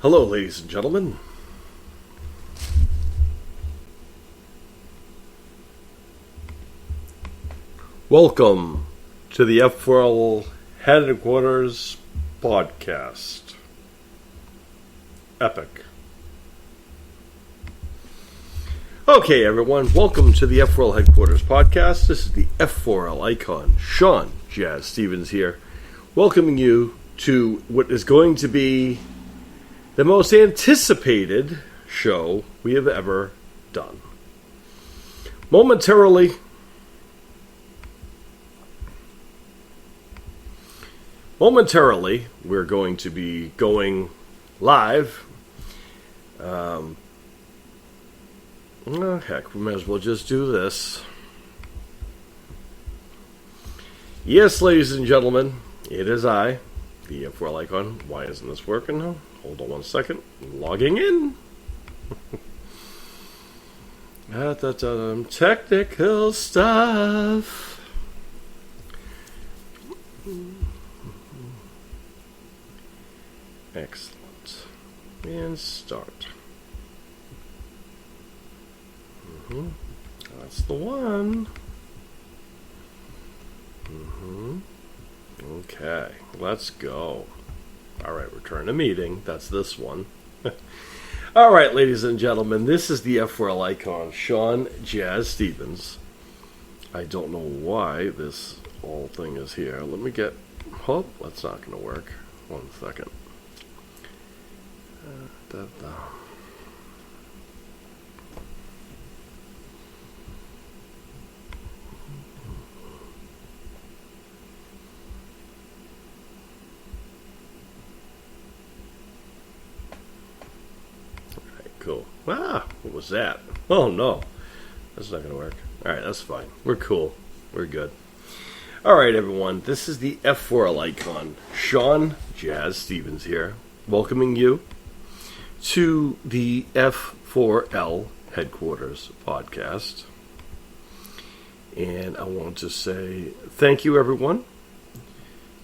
Hello, ladies and gentlemen. Welcome to the F4L Headquarters podcast. Epic. Okay, everyone, welcome to the F4L Headquarters podcast. This is the F4L icon, Sean Jazz Stevens here, welcoming you to what is going to be the most anticipated show we have ever done. Momentarily, we're going to be going live. Heck, we might as well just do this. Yes, ladies and gentlemen, it is I, the F4L icon. Why isn't this working now? Hold on one second. Logging in. Technical stuff. Excellent. And start. That's the one. Okay, let's go. Alright, return to meeting. That's this one. Alright, ladies and gentlemen, this is the F4L icon, Sean Jazz Stevens. I don't know why this whole thing is here. Let me get... Oh, that's not going to work. 1 second. Cool. What was that? Oh no, that's not going to work. Alright, that's fine. We're cool. We're good. Alright, everyone. This is the F4L icon. Sean Jazz Stevens here, welcoming you to the F4L Headquarters podcast. And I want to say thank you, everyone,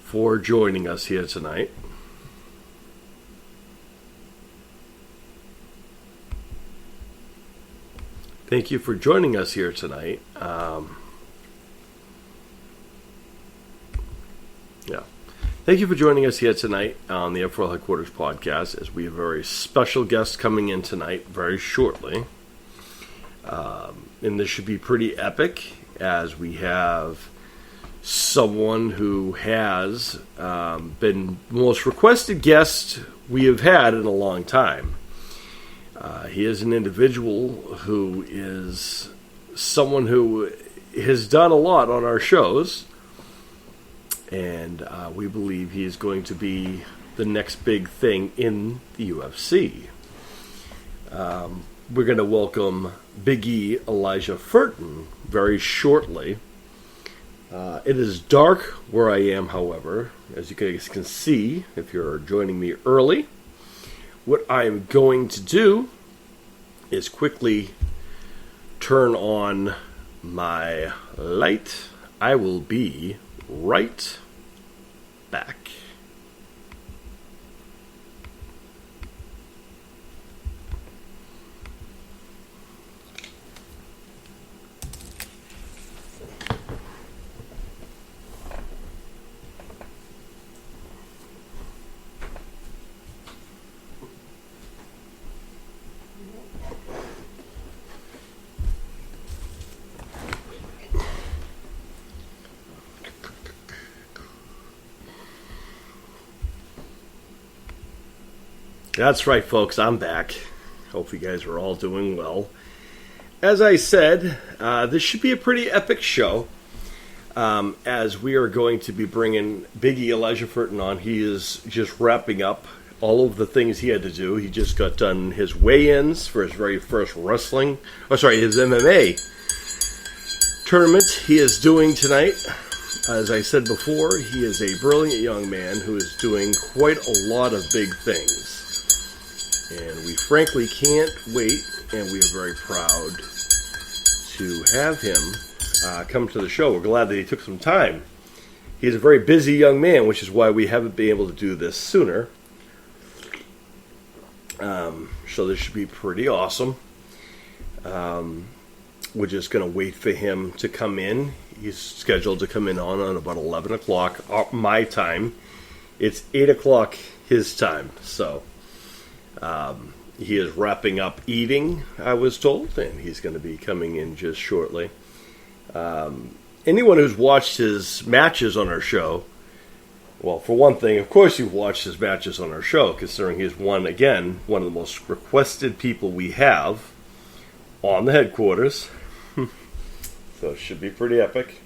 for joining us here tonight. Thank you for joining us here tonight. Thank you for joining us here tonight on the F4L Headquarters podcast, as we have a very special guest coming in tonight very shortly. And this should be pretty epic, as we have someone who has been the most requested guest we have had in a long time. He is an individual who is someone who has done a lot on our shows, and we believe he is going to be the next big thing in the UFC. We're going to welcome guest-elijah-futron very shortly. It is dark where I am, however, as you guys can see if you're joining me early. What I am going to do is quickly turn on my light. I will be right back. That's right, folks. I'm back. Hope you guys are all doing well. As I said, this should be a pretty epic show, as we are going to be bringing guest-elijah-futron on. He is just wrapping up all of the things he had to do. He just got done his weigh-ins for his very first his MMA tournament he is doing tonight. As I said before, he is a brilliant young man who is doing quite a lot of big things. And we frankly can't wait, and we are very proud to have him come to the show. We're glad that he took some time. He's a very busy young man, which is why we haven't been able to do this sooner. So this should be pretty awesome. We're just going to wait for him to come in. He's scheduled to come in on about 11 o'clock my time. It's 8 o'clock his time. So he is wrapping up eating, I was told, and he's going to be coming in just shortly. Anyone who's watched his matches on our show, well, for one thing, of course you've watched his matches on our show, considering he's one of the most requested people we have on the headquarters. So it should be pretty epic.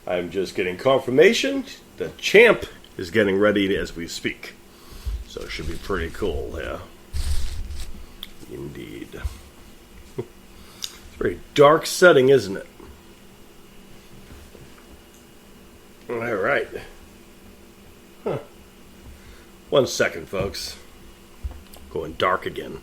I'm just getting confirmation. The champ is getting ready as we speak. So it should be pretty cool, yeah. Indeed. It's a very dark setting, isn't it? All right. Huh. 1 second, folks. Going dark again.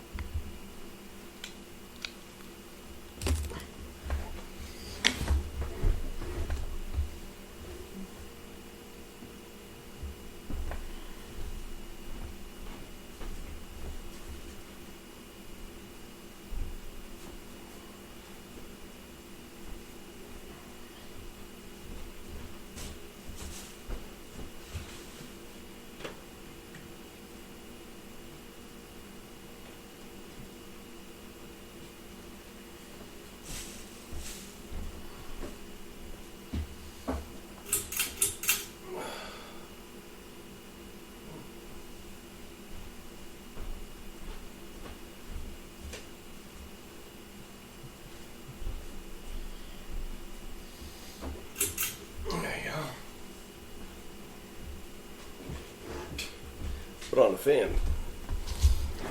Put on the fan.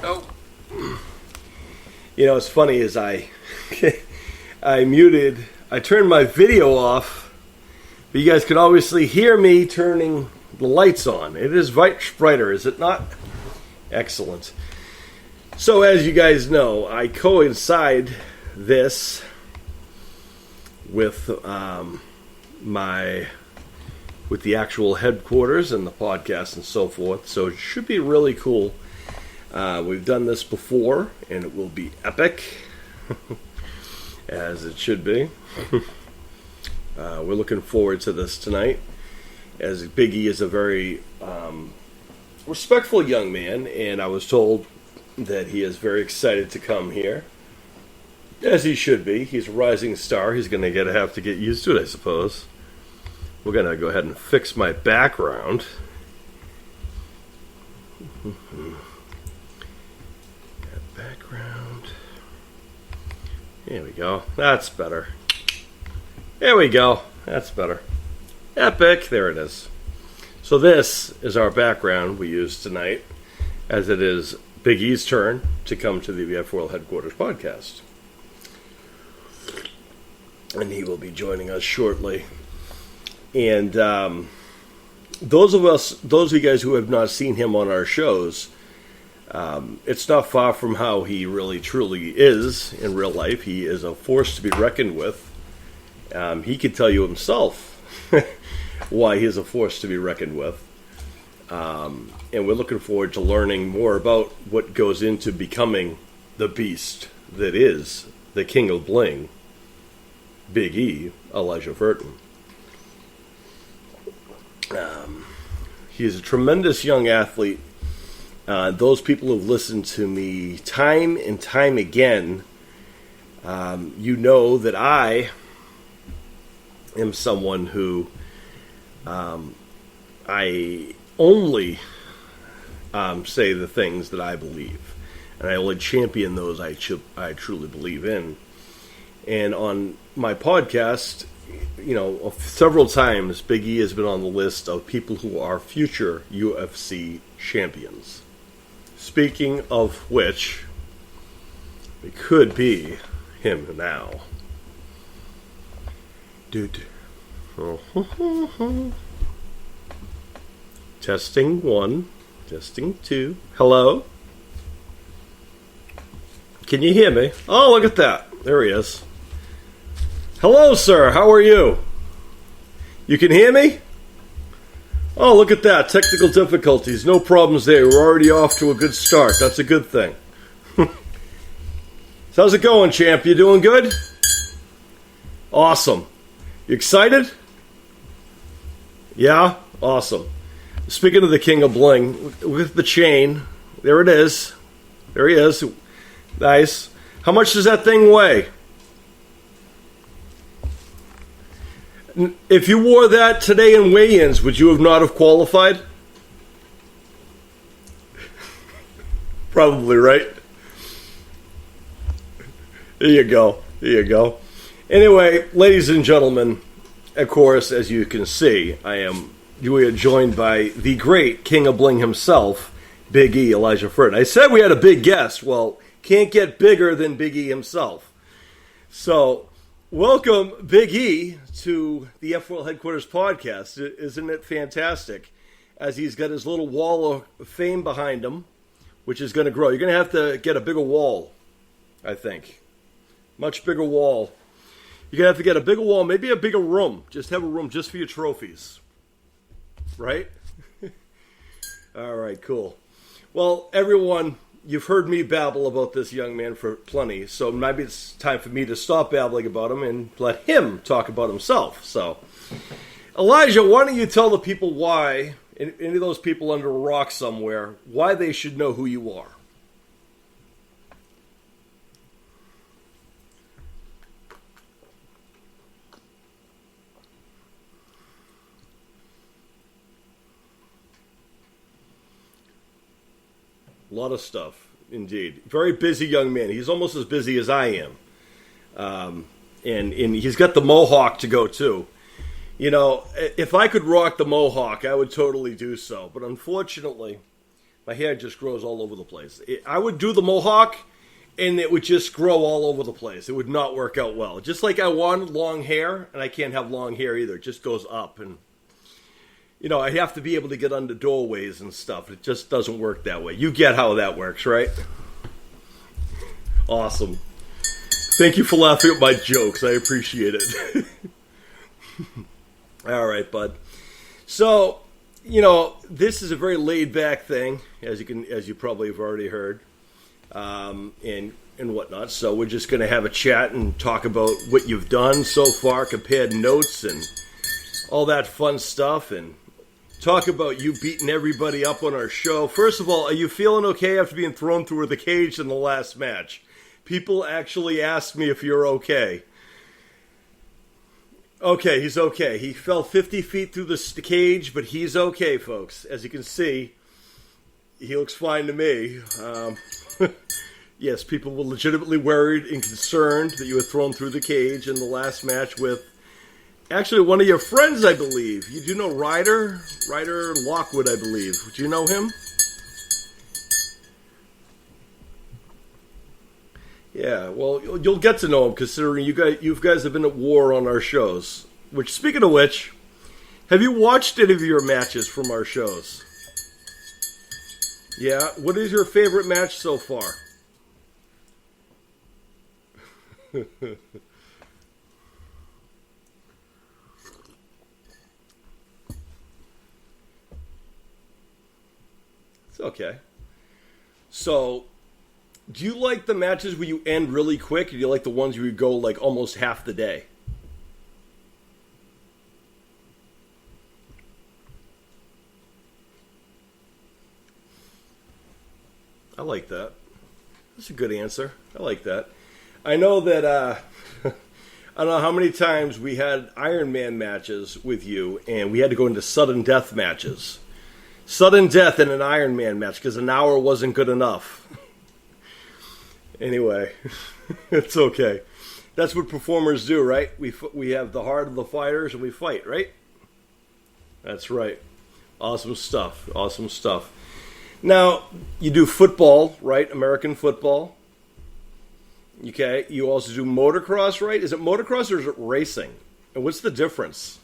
Oh. You know, what's funny is I turned my video off, but you guys can obviously hear me turning the lights on. It is much brighter, is it not? Excellent. So as you guys know, I coincide this with with the actual headquarters and the podcast and so forth. So it should be really cool. We've done this before, and it will be epic, as it should be. We're looking forward to this tonight, as Big E is a very respectful young man, and I was told that he is very excited to come here, as he should be. He's a rising star. He's going to have to get used to it, I suppose. We're going to go ahead and fix my background. Background. There we go. That's better. There we go. That's better. Epic. There it is. So this is our background we use tonight, as it is Big E's turn to come to the F4L Headquarters podcast. And he will be joining us shortly. And those of you guys who have not seen him on our shows, it's not far from how he really truly is in real life. He is a force to be reckoned with. He could tell you himself why he is a force to be reckoned with. And we're looking forward to learning more about what goes into becoming the beast that is the King of Bling, Big E, Elijah Furton. He is a tremendous young athlete. Those people who've listened to me time and time again, you know that I am someone who I only say the things that I believe, and I only champion those I truly believe in. And on my podcast, you know, several times Big E has been on the list of people who are future UFC champions. Speaking of which, it could be him now. Dude. Testing 1. Testing 2. Hello? Can you hear me? Oh, look at that. There he is. Hello, sir. How are you? You can hear me? Oh, look at that. Technical difficulties. No problems there. We're already off to a good start. That's a good thing. So how's it going, champ? You doing good? Awesome. You excited? Yeah? Awesome. Speaking of the king of bling, with the chain, there it is. There he is. Nice. How much does that thing weigh? If you wore that today in weigh-ins, would you have not have qualified? Probably, right? There you go. There you go. Anyway, ladies and gentlemen, of course, as you can see, we are joined by the great king of bling himself, Big E, Elijah Furton. I said we had a big guest. Well, can't get bigger than Big E himself. So, welcome, Big E, to the F4L Headquarters podcast. Isn't it fantastic? As he's got his little wall of fame behind him, which is going to grow. You're going to have to get a bigger wall, I think. Much bigger wall. You're going to have to get a bigger wall, maybe a bigger room. Just have a room just for your trophies. Right? All right, cool. Well, everyone, you've heard me babble about this young man for plenty, so maybe it's time for me to stop babbling about him and let him talk about himself. So, Elijah, why don't you tell the people why, any of those people under a rock somewhere, why they should know who you are? A lot of stuff, indeed. Very busy young man. He's almost as busy as I am. And he's got the mohawk to go, too. You know, if I could rock the mohawk, I would totally do so. But unfortunately, my hair just grows all over the place. I would do the mohawk, and it would just grow all over the place. It would not work out well. Just like I wanted long hair, and I can't have long hair either. It just goes up, and you know, I have to be able to get under doorways and stuff. It just doesn't work that way. You get how that works, right? Awesome. Thank you for laughing at my jokes. I appreciate it. All right, bud. So, you know, this is a very laid-back thing, as you probably have already heard, and whatnot. So we're just going to have a chat and talk about what you've done so far, compare notes and all that fun stuff, and talk about you beating everybody up on our show. First of all, are you feeling okay after being thrown through the cage in the last match? People actually asked me if you're okay. Okay, he's okay. He fell 50 feet through the cage, but he's okay, folks. As you can see, he looks fine to me. Yes, people were legitimately worried and concerned that you were thrown through the cage in the last match with actually one of your friends, I believe. You do know Ryder Lockwood, I believe. Do you know him? Yeah, well, you'll get to know him considering you guys have been at war on our shows. Which, speaking of which, have you watched any of your matches from our shows? Yeah, what is your favorite match so far? It's okay. So, do you like the matches where you end really quick, or do you like the ones where you go like almost half the day? I like that. That's a good answer. I like that. I know that, I don't know how many times we had Iron Man matches with you, and we had to go into sudden death matches. Sudden death in an Iron Man match, because an hour wasn't good enough. Anyway, it's okay. That's what performers do, right? We have the heart of the fighters, and we fight, right? That's right. Awesome stuff. Awesome stuff. Now, you do football, right? American football. Okay. You also do motocross, right? Is it motocross or is it racing? And what's the difference?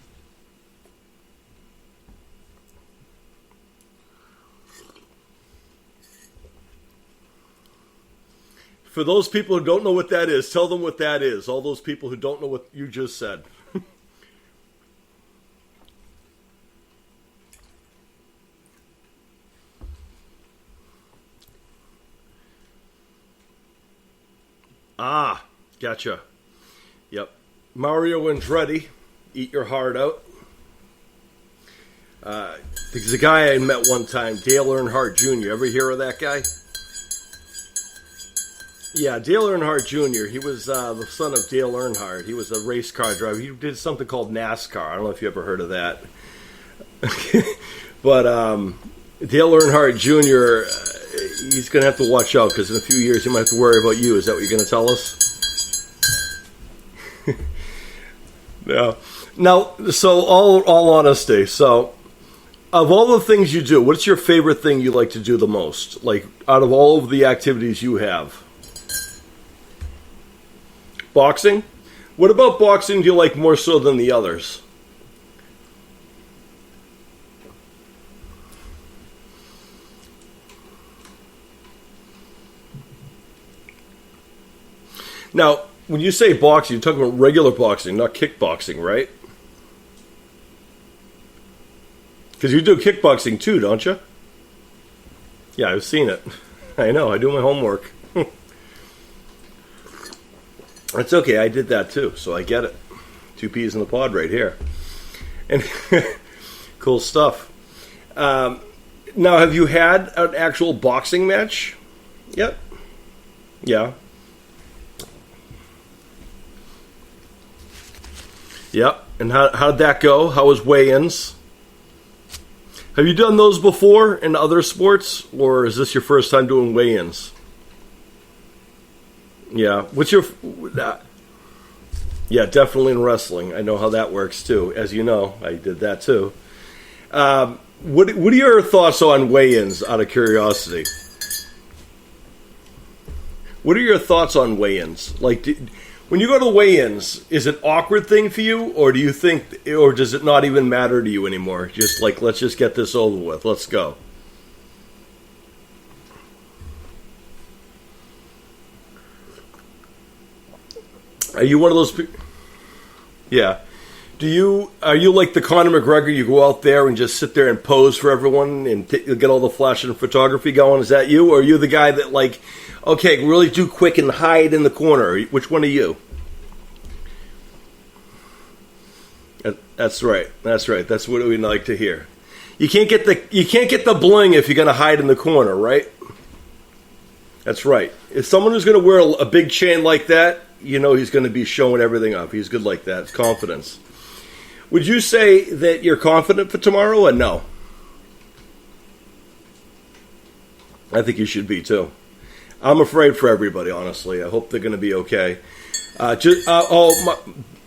For those people who don't know what that is, tell them what that is. All those people who don't know what you just said. Ah, gotcha. Yep. Mario Andretti, Eat Your Heart Out. There's a guy I met one time, Dale Earnhardt Jr. Ever hear of that guy? Yeah, Dale Earnhardt Jr. He was the son of Dale Earnhardt. He was a race car driver. He did something called NASCAR. I don't know if you ever heard of that. But Dale Earnhardt Jr., he's going to have to watch out because in a few years he might have to worry about you. Is that what you're going to tell us? No. Now, so all honesty, so of all the things you do, what's your favorite thing you like to do the most? Like, out of all of the activities you have? Boxing? What about boxing do you like more so than the others? Now, when you say boxing, you're talking about regular boxing, not kickboxing, right? Because you do kickboxing too, don't you? Yeah, I've seen it. I know, I do my homework. That's okay, I did that too, so I get it. 2 peas in the pod right here. And cool stuff. Now, have you had an actual boxing match yet? Yeah. Yep. And how'd that go? How was weigh-ins? Have you done those before in other sports, or is this your first time doing weigh-ins? Yeah. What's your... Yeah, definitely in wrestling. I know how that works, too. As you know, I did that, too. What are your thoughts on weigh-ins, out of curiosity? What are your thoughts on weigh-ins? Like, when you go to the weigh-ins, is it an awkward thing for you, or do you think, or does it not even matter to you anymore? Just like, let's just get this over with. Let's go. Are you one of those people? Yeah. Are you like the Conor McGregor? You go out there and just sit there and pose for everyone and get all the flashing photography going? Is that you? Or are you the guy that like, okay, really do quick and hide in the corner? Which one are you? That's right. That's right. That's what we like to hear. You can't get the bling if you're going to hide in the corner, right? That's right. If someone who's going to wear a big chain like that, you know he's going to be showing everything up. He's good like that. It's confidence. Would you say that you're confident for tomorrow or no? think you should be too. I'm afraid for everybody, honestly. I hope they're going to be okay.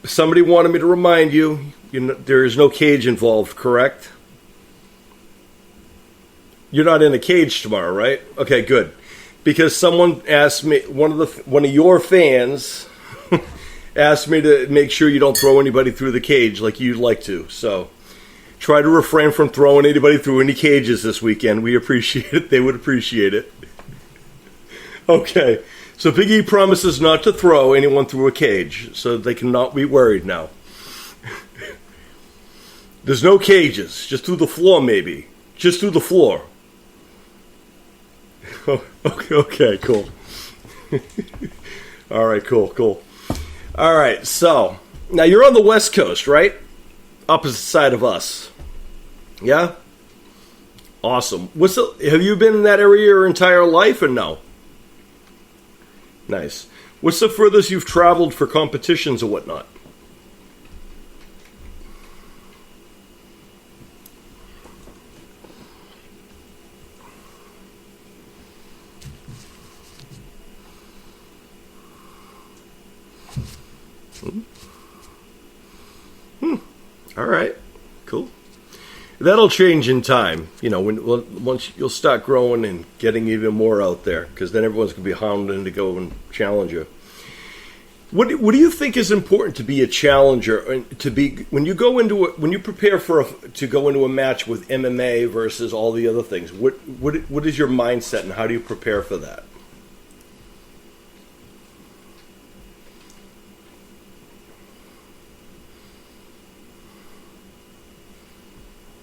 Somebody wanted me to remind you, there is no cage involved, correct? You're not in a cage tomorrow, right? Okay, good. Because someone asked me, one of your fans asked me to make sure you don't throw anybody through the cage like you'd like to. So try to refrain from throwing anybody through any cages this weekend. We appreciate it. They would appreciate it. Okay. So Big E promises not to throw anyone through a cage, so they cannot be worried now. There's no cages, just through the floor maybe. Just through the floor. Okay, cool. All right, cool. All right, so now you're on the West Coast, right? Opposite side of us. Yeah? Awesome. Have you been in that area your entire life or no? Nice. What's the furthest you've traveled for competitions or whatnot? All right, cool. That'll change in time. Once you'll start growing and getting even more out there, because then everyone's gonna be hounding to go and challenge you. What do you think is important to be a challenger, and to be when you prepare to go into a match with MMA versus all the other things? What is your mindset, and how do you prepare for that?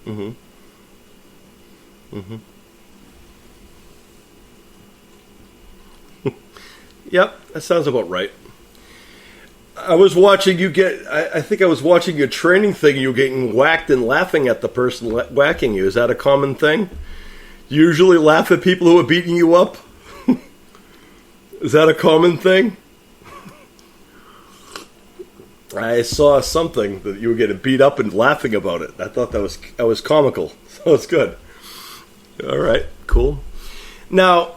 Mm-hmm. Mm-hmm. Yep, that sounds about right. I was watching you get. I think I was watching your training thing. You were getting whacked and laughing at the person whacking you. Is that a common thing? You usually laugh at people who are beating you up. Is that a common thing? I saw something that you were getting beat up and laughing about it. I thought that was comical. So it's good. All right, cool. Now,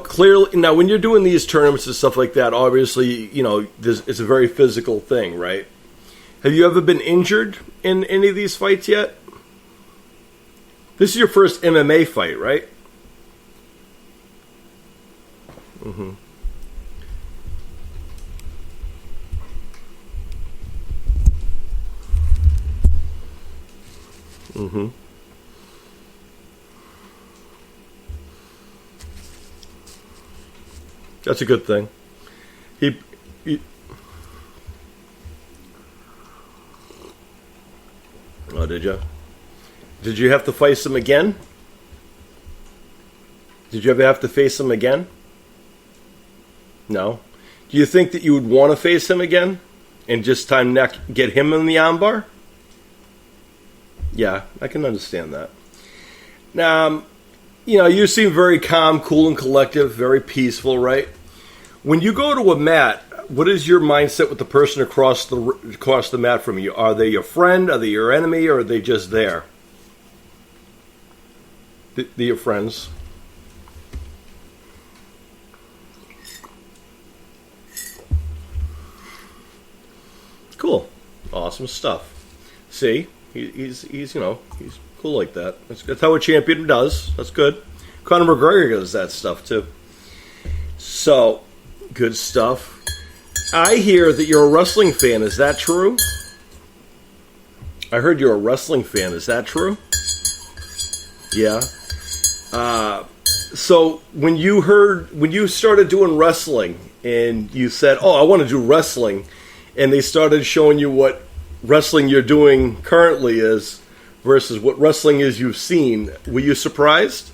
clearly, now when you're doing these tournaments and stuff like that, obviously, it's a very physical thing, right? Have you ever been injured in any of these fights yet? This is your first MMA fight, right? Mm-hmm. Mm-hmm. That's a good thing. He Oh, did you? Did you have to face him again? Did you ever have to face him again? No. Do you think that you would want to face him again and just get him in the armbar? Yeah, I can understand that. Now, you seem very calm, cool, and collective, very peaceful, right? When you go to a mat, what is your mindset with the person across the mat from you? Are they your friend? Are they your enemy? Or are they just there? They're your friends. Cool. Awesome stuff. See? He's cool like that. That's how a champion does. That's good. Conor McGregor does that stuff too. So, good stuff. I hear that you're a wrestling fan. Is that true? I heard you're a wrestling fan. Is that true? Yeah. So when you started doing wrestling and you said, "Oh, I want to do wrestling," and they started showing you what wrestling you're doing currently is versus what wrestling is you've seen, were you surprised?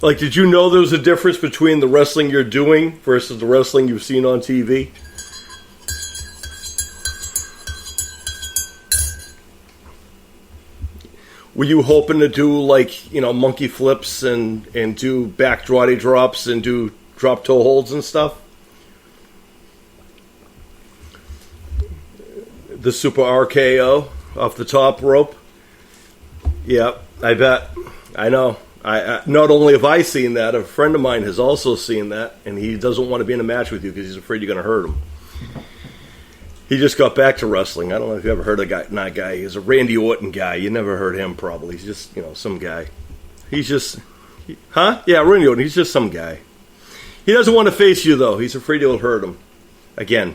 Like, did you know there was a difference between the wrestling you're doing versus the wrestling you've seen on TV? Were you hoping to do, monkey flips and do back karate drops and do drop toe holds and stuff? The super RKO off the top rope? Yeah, I bet. I know. I not only have I seen that, a friend of mine has also seen that, and he doesn't want to be in a match with you because he's afraid you're going to hurt him. He just got back to wrestling. I don't know if you ever heard of that guy. He's a Randy Orton guy. You never heard him probably. He's just, some guy. He's just... Yeah, Randy Orton. He's just some guy. He doesn't want to face you, though. He's afraid you'll hurt him. Again.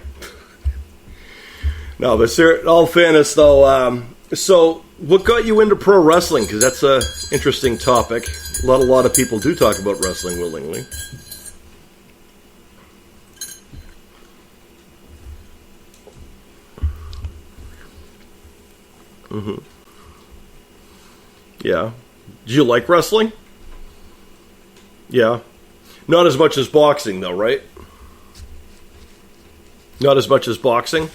No, but in all fairness, though, so what got you into pro wrestling? Because that's an interesting topic. A lot of people do talk about wrestling willingly. Mm-hmm. Yeah. Do you like wrestling? Yeah. Not as much as boxing, though, right? Not as much as boxing?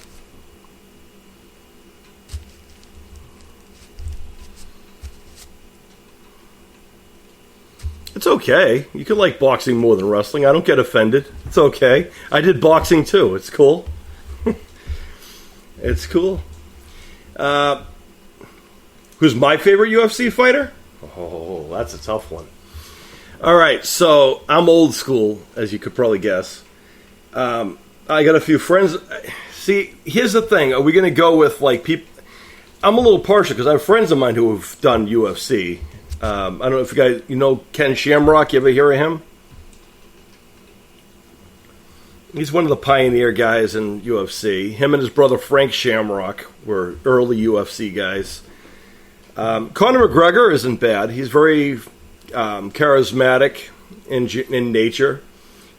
It's okay. You can like boxing more than wrestling. I don't get offended. It's okay. I did boxing too. It's cool. It's cool. Who's my favorite UFC fighter? Oh, that's a tough one. All right, so I'm old school, as you could probably guess. I got a few friends. See, here's the thing. Are we going to go with people? I'm a little partial because I have friends of mine who have done UFC. I don't know if you guys, Ken Shamrock. You ever hear of him? He's one of the pioneer guys in UFC. Him and his brother Frank Shamrock were early UFC guys. Conor McGregor isn't bad. He's very charismatic in nature.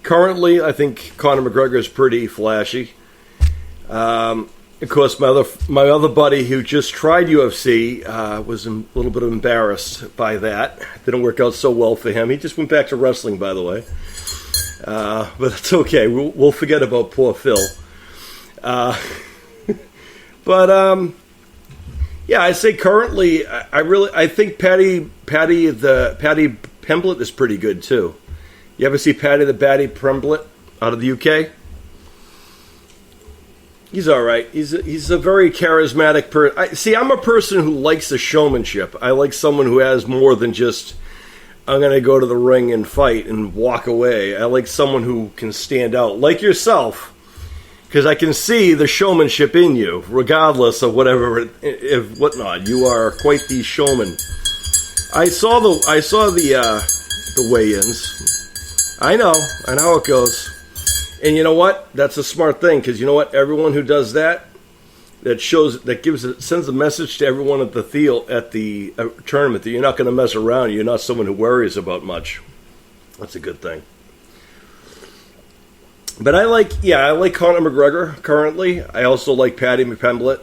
Currently, I think Conor McGregor is pretty flashy. And Of course, my other buddy who just tried UFC was a little bit embarrassed by that. Didn't work out so well for him. He just went back to wrestling, by the way. But it's okay. We'll forget about poor Phil. Yeah, I say currently, I think Patty Pimblett is pretty good too. You ever see Patty Pimblett out of the UK? He's all right. He's a very charismatic person. See, I'm a person who likes the showmanship. I like someone who has more than just, I'm going to go to the ring and fight and walk away. I like someone who can stand out, like yourself, because I can see the showmanship in you, regardless of whatnot. You are quite the showman. I saw the weigh-ins. I know how it goes. And you know what? That's a smart thing, because you know what? Everyone who does that sends a message to everyone at the tournament that you're not going to mess around. You're not someone who worries about much. That's a good thing. But I like Conor McGregor currently. I also like Patty Pimblett.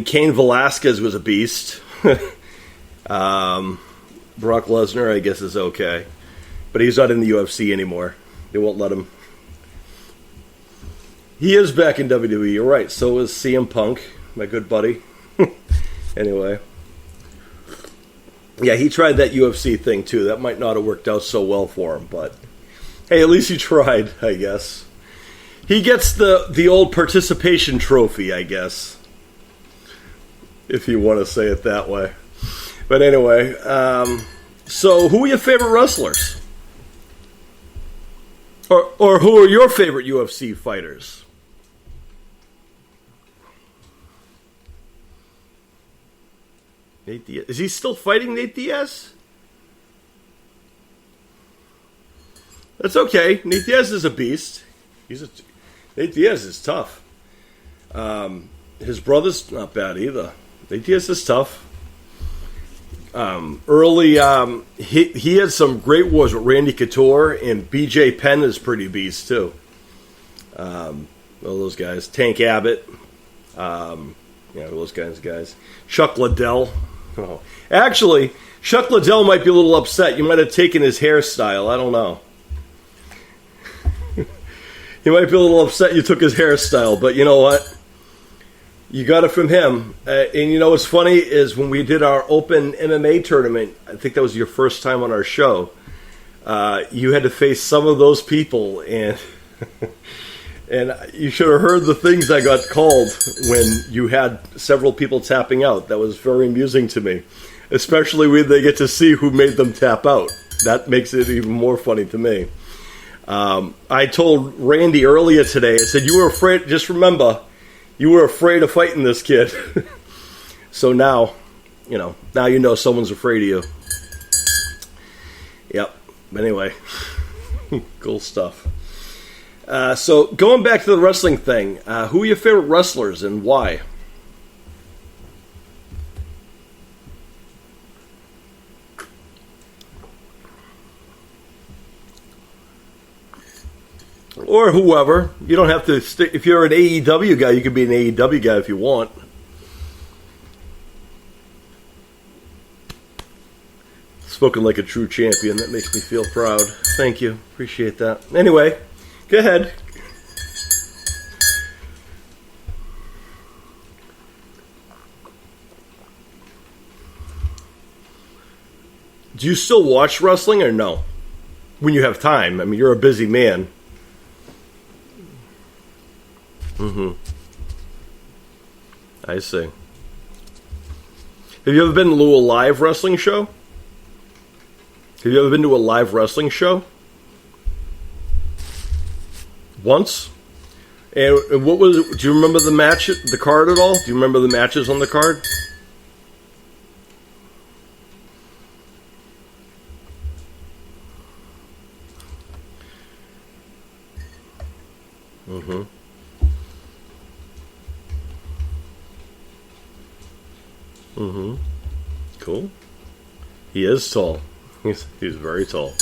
Cain Velasquez was a beast. Brock Lesnar, I guess, is okay, but he's not in the UFC anymore. They won't let him. He is back in WWE, you're right. So is CM Punk, my good buddy. Anyway. Yeah, he tried that UFC thing too. That might not have worked out so well for him, but hey, at least he tried, I guess. He gets the old participation trophy, I guess, if you want to say it that way. But anyway, so who are your favorite wrestlers? Or who are your favorite UFC fighters? Nate Diaz. Is he still fighting Nate Diaz? That's okay. Nate Diaz is a beast. Nate Diaz is tough. His brother's not bad either. Nate Diaz is tough. He had some great wars with Randy Couture, and BJ Penn is pretty beast too. All those guys. Tank Abbott. Those kinds of guys. Chuck Liddell. Oh. Actually, Chuck Liddell might be a little upset. You might have taken his hairstyle. I don't know. He might be a little upset you took his hairstyle, but you know what? You got it from him. And you know what's funny is when we did our open MMA tournament, I think that was your first time on our show, you had to face some of those people, and and you should have heard the things I got called when you had several people tapping out. That was very amusing to me, especially when they get to see who made them tap out. That makes it even more funny to me. I told Randy earlier today, I said, you were afraid, just remember, you were afraid of fighting this kid. So now you know someone's afraid of you. Yep. But anyway, cool stuff. So going back to the wrestling thing, who are your favorite wrestlers and why? Or whoever. You don't have to stick. If you're an AEW guy, you can be an AEW guy if you want. Spoken like a true champion. That makes me feel proud. Thank you. Appreciate that. Anyway, go ahead. Do you still watch wrestling or no? When you have time. I mean, you're a busy man. Mm-hmm. I see. Have you ever been to a live wrestling show? Have you ever been to a live wrestling show? Once? And what was it? Do you remember the match, the card at all? Do you remember the matches on the card? Mm-hmm. Mm-hmm. Cool. He is tall. He's very tall.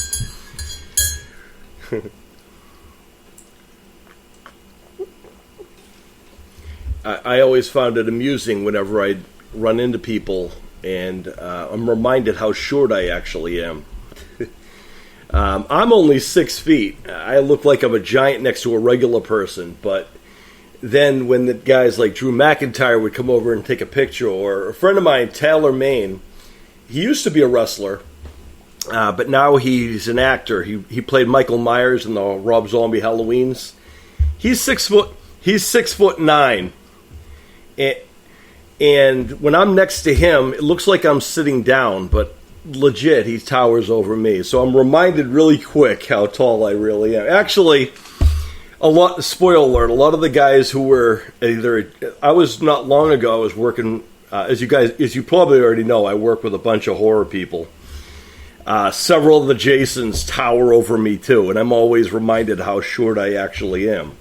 I always found it amusing whenever I'd run into people, and I'm reminded how short I actually am. I'm only 6 feet. I look like I'm a giant next to a regular person, but then when the guys like Drew McIntyre would come over and take a picture, or a friend of mine, Taylor Maine, he used to be a wrestler, but now he's an actor. He played Michael Myers in the Rob Zombie Halloweens. He's 6 foot. He's 6'9", and when I'm next to him, it looks like I'm sitting down, but legit, he towers over me. So I'm reminded really quick how tall I really am. Actually, spoiler alert, a lot of the guys who were I was not long ago, I was working, as you probably already know, I work with a bunch of horror people. Several of the Jasons tower over me too, and I'm always reminded how short I actually am.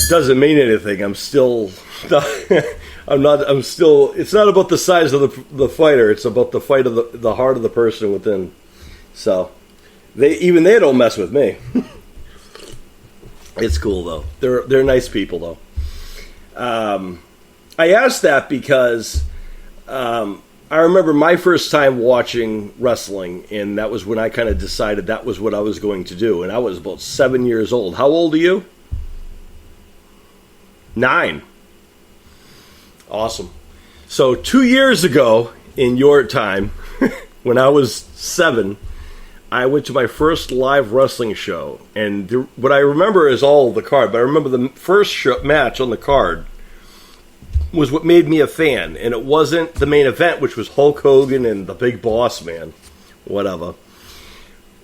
Doesn't mean anything. I'm still it's not about the size of the fighter, it's about the fight of the heart of the person within. So they don't mess with me. It's cool though. They're nice people though. I asked that because I remember my first time watching wrestling, and that was when I kind of decided that was what I was going to do, and I was about 7 years old. How old are you? 9. Awesome. So 2 years ago, in your time, when I was 7, I went to my first live wrestling show. And what I remember is all of the card, but I remember the first match on the card was what made me a fan. And it wasn't the main event, which was Hulk Hogan and the Big Boss Man. Whatever.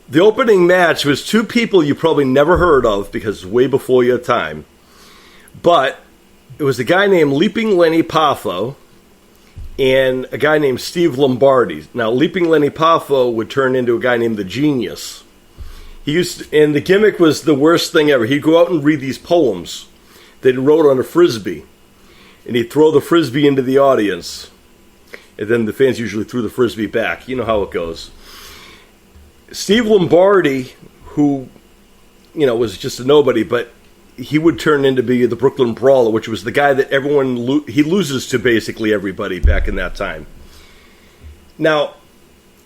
The opening match was 2 people you probably never heard of because it's way before your time. But it was a guy named Leaping Lenny Poffo and a guy named Steve Lombardi. Now, Leaping Lenny Poffo would turn into a guy named the Genius. And the gimmick was the worst thing ever. He'd go out and read these poems that he wrote on a Frisbee. And he'd throw the Frisbee into the audience. And then the fans usually threw the Frisbee back. You know how it goes. Steve Lombardi, who, was just a nobody, but he would turn into be the Brooklyn Brawler, which was the guy that he loses to basically everybody back in that time. Now,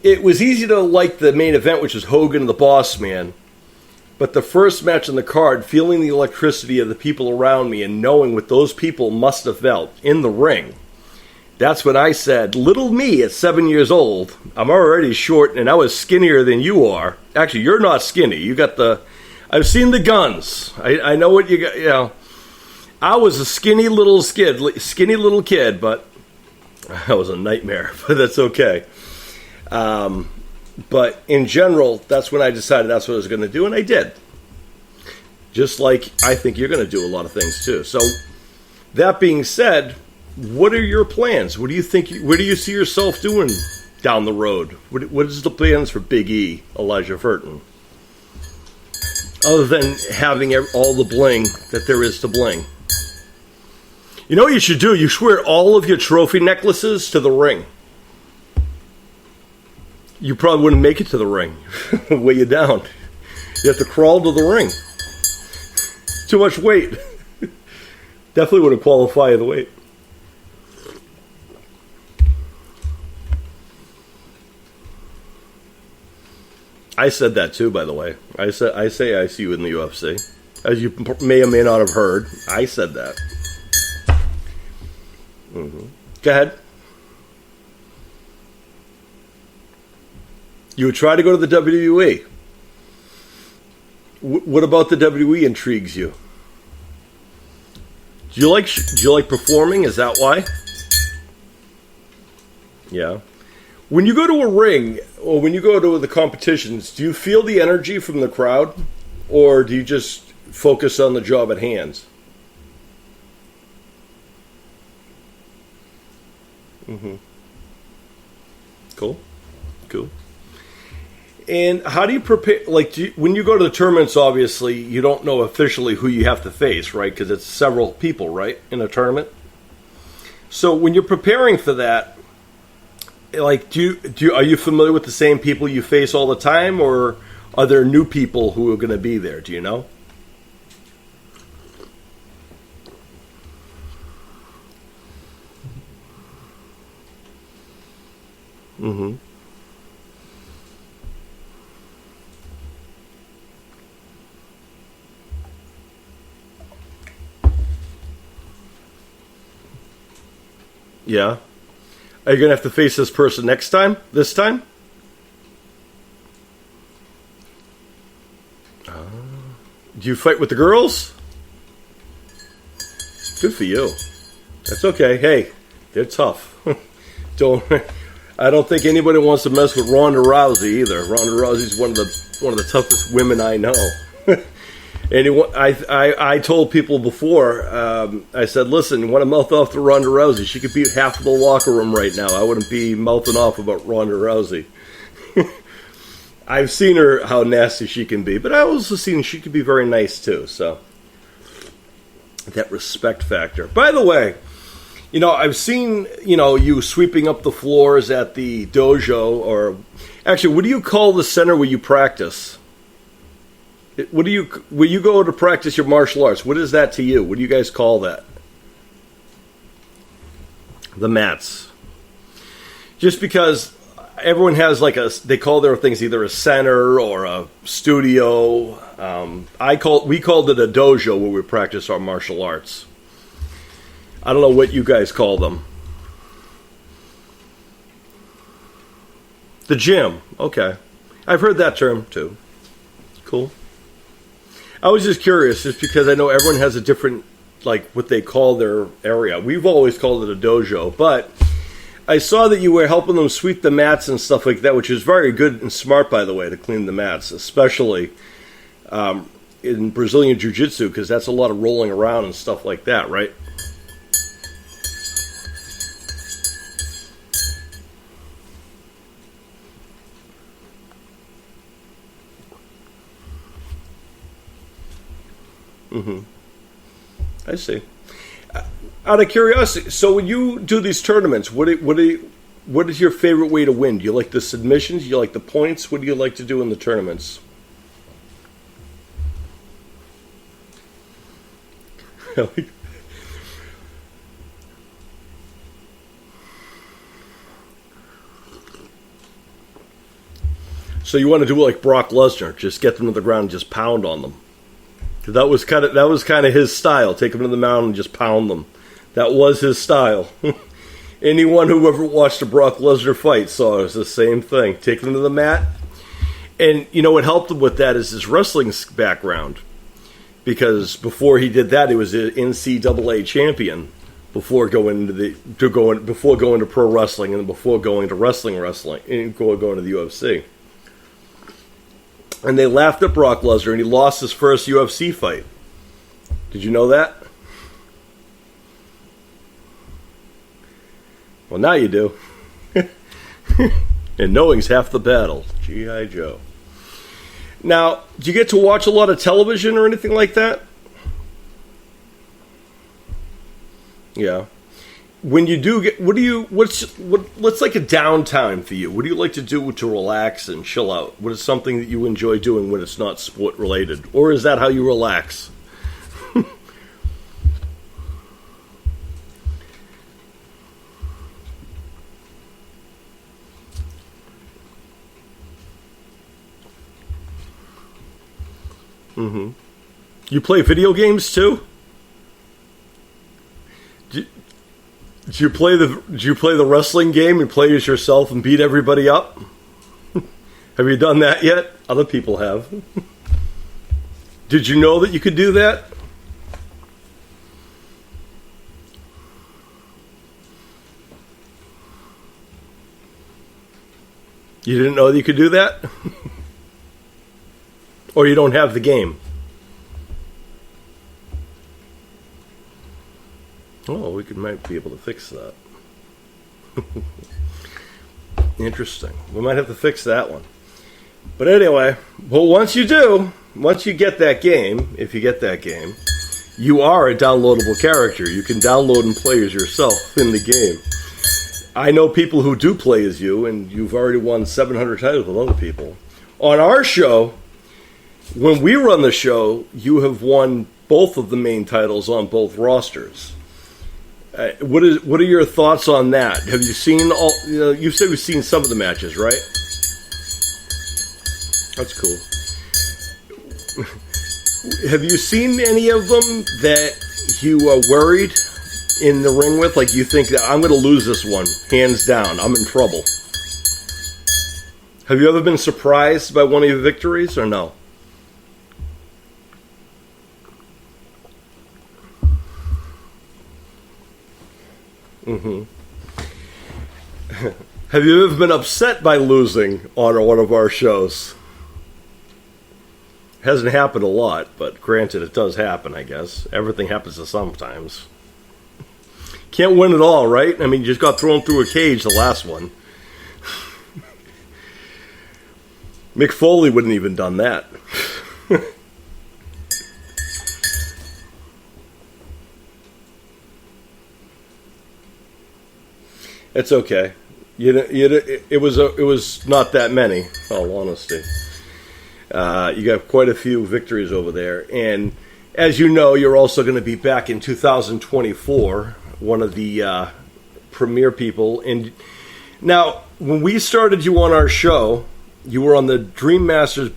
it was easy to like the main event, which was Hogan the Boss Man, but the first match on the card, feeling the electricity of the people around me and knowing what those people must have felt in the ring, that's when I said, little me at 7 years old, I'm already short and I was skinnier than you are. Actually, you're not skinny. You got I've seen the guns. I know what you got. I was a skinny little kid, but I was a nightmare. But that's okay. But in general, that's when I decided that's what I was going to do, and I did. Just like I think you're going to do a lot of things too. So that being said, what are your plans? What do you think? Where do you see yourself doing down the road? What is the plans for Big E, Elijah Furton? Other than having all the bling that there is to bling. You know what you should do? You should wear all of your trophy necklaces to the ring. You probably wouldn't make it to the ring. Weigh you down. You have to crawl to the ring. Too much weight. Definitely wouldn't qualify the weight. I said that too, by the way. I say I see you in the UFC. As you may or may not have heard, I said that. Mm-hmm. Go ahead. You would try to go to the WWE. What about the WWE intrigues you? Do you like performing? Is that why? Yeah. When you go to a ring, or when you go to the competitions, do you feel the energy from the crowd? Or do you just focus on the job at hand? Mm-hmm. Cool. And how do you prepare? When you go to the tournaments, obviously, you don't know officially who you have to face, right? Because it's several people, right, in a tournament. So when you're preparing for that, are you familiar with the same people you face all the time, or are there new people who are going to be there? Do you know? Mm-hmm. Yeah. Are you going to have to face this person next time? This time? Do you fight with the girls? Good for you. That's okay. Hey, they're tough. I don't think anybody wants to mess with Ronda Rousey either. Ronda Rousey's one of the toughest women I know. I told people before, I said, listen, you want to mouth off to Ronda Rousey? She could beat half of the locker room right now. I wouldn't be mouthing off about Ronda Rousey. I've seen her, how nasty she can be, but I've also seen she can be very nice too, so that respect factor. By the way, I've seen, you sweeping up the floors at the dojo, or actually, what do you call the center where you practice? When you go to practice your martial arts, what is that to you? What do you guys call that? The mats. Just because everyone has they call their things either a center or a studio. We called it a dojo where we practice our martial arts. I don't know what you guys call them. The gym. Okay. I've heard that term too. Cool. I was just curious, just because I know everyone has a different, what they call their area. We've always called it a dojo, but I saw that you were helping them sweep the mats and stuff like that, which is very good and smart, by the way, to clean the mats, especially in Brazilian Jiu-Jitsu, because that's a lot of rolling around and stuff like that, right? Mm-hmm. I see. Out of curiosity, so when you do these tournaments, what is your favorite way to win? Do you like the submissions? Do you like the points? What do you like to do in the tournaments? So you want to do like Brock Lesnar, just get them to the ground and just pound on them. That was kind of his style. Take them to the mound and just pound them. That was his style. Anyone who ever watched a Brock Lesnar fight saw it was the same thing. Take them to the mat. And, what helped him with that is his wrestling background. Because before he did that, he was an NCAA champion before going to pro wrestling and before going to wrestling and going to the UFC. And they laughed at Brock Lesnar, and he lost his first UFC fight. Did you know that? Well, now you do. And knowing's half the battle. G.I. Joe. Now, do you get to watch a lot of television or anything like that? Yeah. When you do get, what's like a downtime for you? What do you like to do to relax and chill out? What is something that you enjoy doing when it's not sport related? Or is that how you relax? Mm-hmm. You play video games too? Did you play the wrestling game and play as yourself and beat everybody up? Have you done that yet? Other people have. Did you know that you could do that? You didn't know that you could do that? Or you don't have the game? Oh, we might be able to fix that. Interesting. We might have to fix that one. But anyway, well, once you get that game, if you get that game, you are a downloadable character. You can download and play as yourself in the game. I know people who do play as you, and you've already won 700 titles with other people. On our show, when we run the show, you have won both of the main titles on both rosters. What are your thoughts on that? Have you seen all? You said we've seen some of the matches, right? That's cool. Have you seen any of them that you are worried in the ring with? Like you think that I'm going to lose this one, hands down. I'm in trouble. Have you ever been surprised by one of your victories or no? Mm-hmm. Have you ever been upset by losing on one of our shows? Hasn't happened a lot, but granted, it does happen, I guess. Everything happens to sometimes. Can't win it all, right? I mean, you just got thrown through a cage the last one. Mick Foley wouldn't even done that. It's okay. It was not that many, in all honesty. You got quite a few victories over there. And as you know, you're also going to be back in 2024, one of the premier people. And now, when we started you on our show, you were on the Dream Masters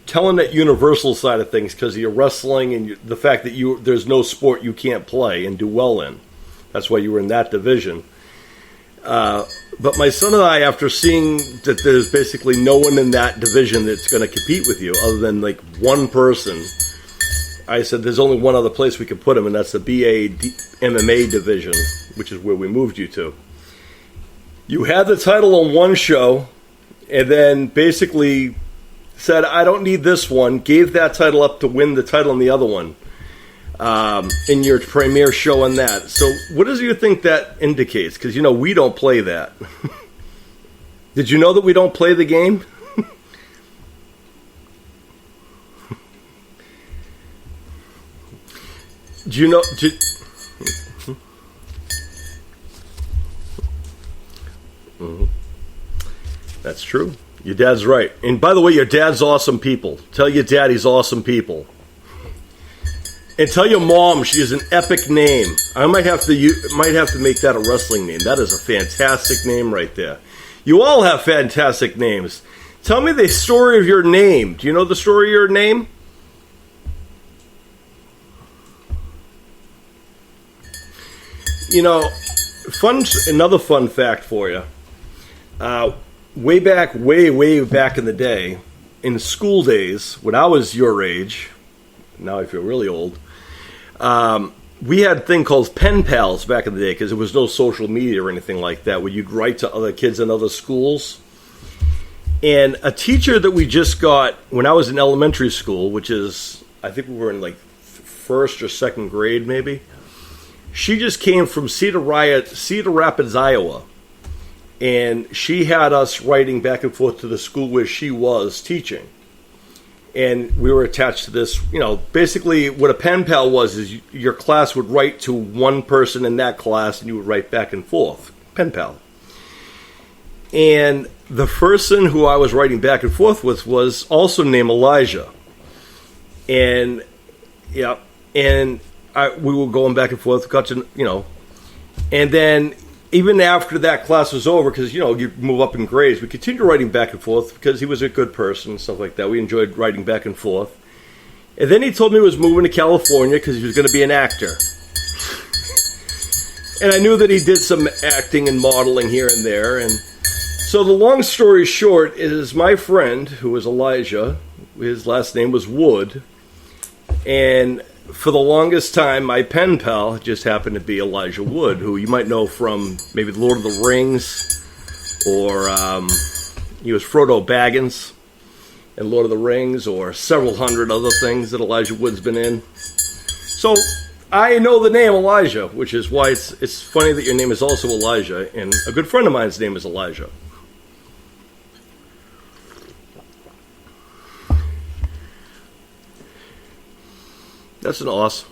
telling that Universal side of things because of your wrestling and the fact that there's no sport you can't play and do well in. That's why you were in that division. But my son and I, after seeing that there's basically no one in that division that's going to compete with you other than like one person, I said there's only one other place we could put him, and that's the BA MMA division, which is where we moved you to. You had the title on one show, and then basically said, I don't need this one, gave that title up to win the title on the other one. In your premiere show on that. So what does you think that indicates? Because, we don't play that. Did you know that we don't play the game? Do you know... That's true. Your dad's right. And by the way, your dad's awesome people. Tell your dad he's awesome people. And tell your mom she has an epic name. I might have to make that a wrestling name. That is a fantastic name right there. You all have fantastic names. Tell me the story of your name. Do you know the story of your name? Another fun fact for you. Way back in the day, in school days, when I was your age, now I feel really old, we had a thing called pen pals back in the day because there was no social media or anything like that where you'd write to other kids in other schools. And a teacher that we just got when I was in elementary school, which is, I think we were in like first or second grade maybe, she just came from Cedar Rapids, Iowa. And she had us writing back and forth to the school where she was teaching. And we were attached to this, basically what a pen pal was is your class would write to one person in that class and you would write back and forth. Pen pal. And the person who I was writing back and forth with was also named Elijah. And, we were going back and forth, got to, and then even after that class was over, because, you move up in grades, we continued writing back and forth because he was a good person and stuff like that. We enjoyed writing back and forth. And then he told me he was moving to California because he was going to be an actor. And I knew that he did some acting and modeling here and there. And so the long story short is my friend, who was Elijah, his last name was Wood, and for the longest time, my pen pal just happened to be Elijah Wood, who you might know from maybe The Lord of the Rings, or he was Frodo Baggins in Lord of the Rings, or several hundred other things that Elijah Wood's been in. So I know the name Elijah, which is why it's funny that your name is also Elijah, and a good friend of mine's name is Elijah. That's an awesome.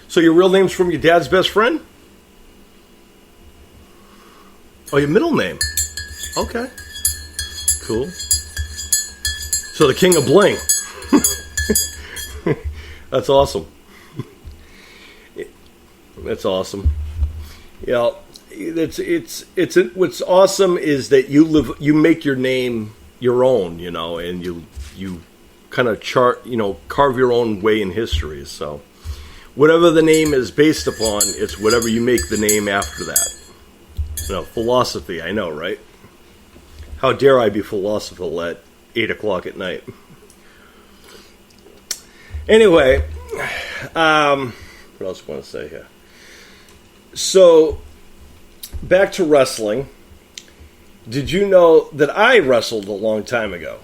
So your real name's from your dad's best friend? Oh, your middle name. Okay. Cool. So the King of Bling. That's awesome. What's awesome is that you make your name your own, and you kind of carve your own way in history. So whatever the name is based upon, it's whatever you make the name after that. Philosophy, I know, right? How dare I be philosophical at 8 o'clock at night? Anyway, what else do I want to say here? So, back to wrestling. Did you know that I wrestled a long time ago?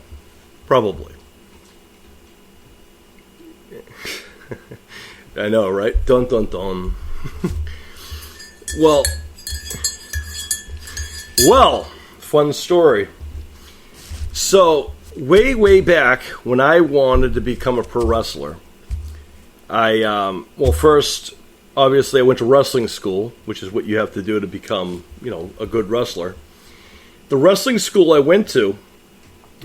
Probably. I know, right? Dun, dun, dun. Well, fun story. So, way back when I wanted to become a pro wrestler, first, obviously I went to wrestling school, which is what you have to do to become, a good wrestler. The wrestling school I went to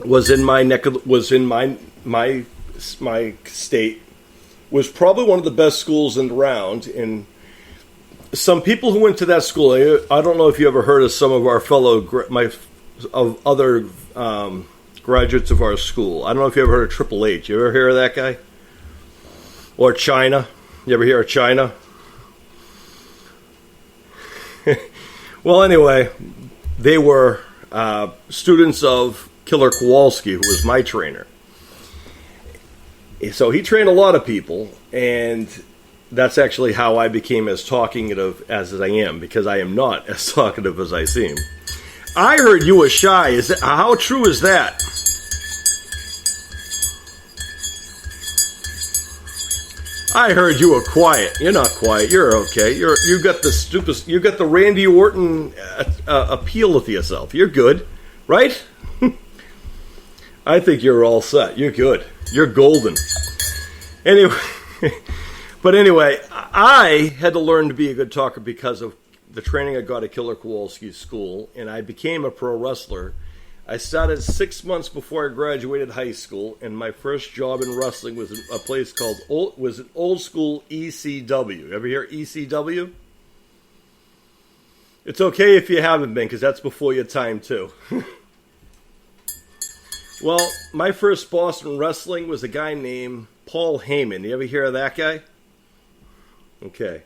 was in my state, was probably one of the best schools in the round. And some people who went to that school, I don't know if you ever heard of some of our other graduates of our school. I don't know if you ever heard of Triple H. You ever hear of that guy? Or China? You ever hear of China? Well, anyway, they were students of Killer Kowalski, who was my trainer. So he trained a lot of people, and that's actually how I became as talkative as I am, because I am not as talkative as I seem. I heard you were shy. How true is that? I heard you were quiet. You're not quiet. You're okay. You got the Randy Orton appeal to yourself. You're good, right? I think you're all set. You're good. You're golden. Anyway, I had to learn to be a good talker because of the training I got at Killer Kowalski's school, and I became a pro wrestler. I started 6 months before I graduated high school, and my first job in wrestling was a place called Old School ECW. Ever hear ECW? It's okay if you haven't been, because that's before your time too. Well, my first boss in wrestling was a guy named Paul Heyman. You ever hear of that guy? Okay.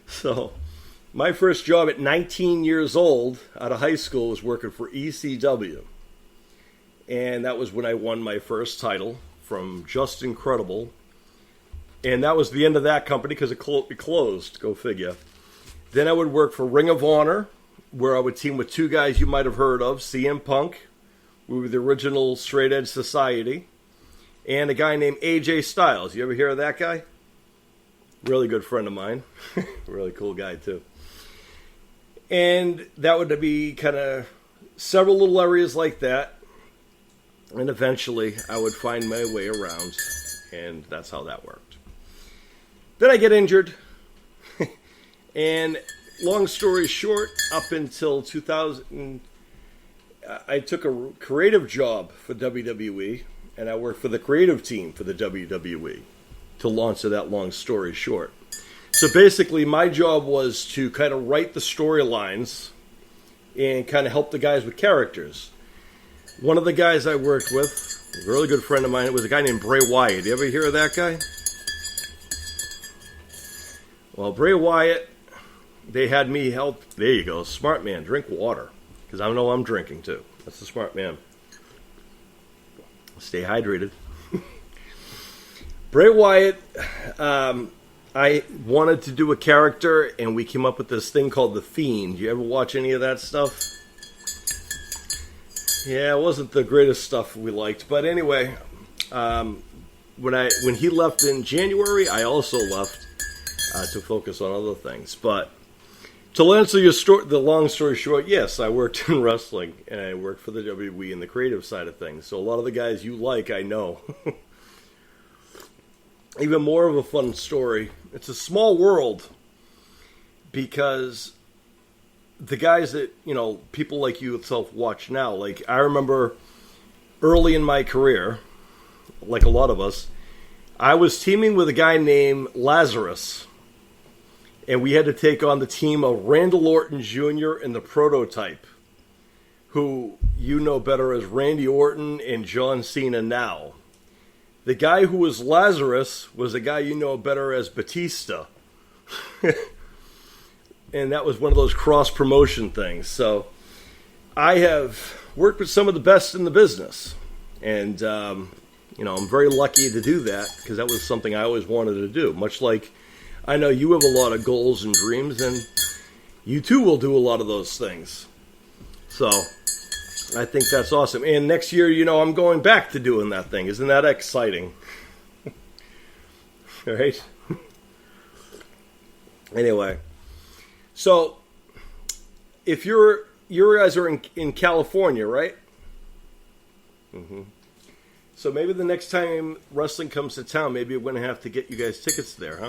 So, my first job at 19 years old out of high school was working for ECW. And that was when I won my first title from Just Incredible. And that was the end of that company because it closed, go figure. Then I would work for Ring of Honor, where I would team with two guys you might have heard of, CM Punk. We were the original Straight Edge Society. And a guy named AJ Styles. You ever hear of that guy? Really good friend of mine. Really cool guy, too. And that would be kind of several little areas like that. And eventually, I would find my way around. And that's how that worked. Then I get injured. And long story short, up until 2000... I took a creative job for WWE, and I worked for the creative team for the WWE, to launch that long story short. So basically, my job was to kind of write the storylines and kind of help the guys with characters. One of the guys I worked with, a really good friend of mine, was a guy named Bray Wyatt. You ever hear of that guy? Well, Bray Wyatt, they had me help. There you go, smart man, drink water. Because I know I'm drinking too. That's the smart man. Stay hydrated. Bray Wyatt, I wanted to do a character, and we came up with this thing called The Fiend. You ever watch any of that stuff? Yeah, it wasn't the greatest stuff we liked. But anyway, when he left in January, I also left to focus on other things. But to answer the long story short, yes, I worked in wrestling, and I worked for the WWE in the creative side of things. So a lot of the guys you like, I know. Even more of a fun story. It's a small world because the guys that, people like you yourself watch now, like I remember early in my career, like a lot of us, I was teaming with a guy named Lazarus. And we had to take on the team of Randall Orton Jr. and the Prototype, who you know better as Randy Orton and John Cena now. The guy who was Lazarus was the guy you know better as Batista. And that was one of those cross-promotion things. So I have worked with some of the best in the business. And, I'm very lucky to do that because that was something I always wanted to do. Much like I know you have a lot of goals and dreams, and you too will do a lot of those things. So I think that's awesome. And next year, I'm going back to doing that thing. Isn't that exciting? All right? Anyway, so if you guys are in California, right? Mm-hmm. So maybe the next time wrestling comes to town, maybe we're going to have to get you guys tickets there, huh?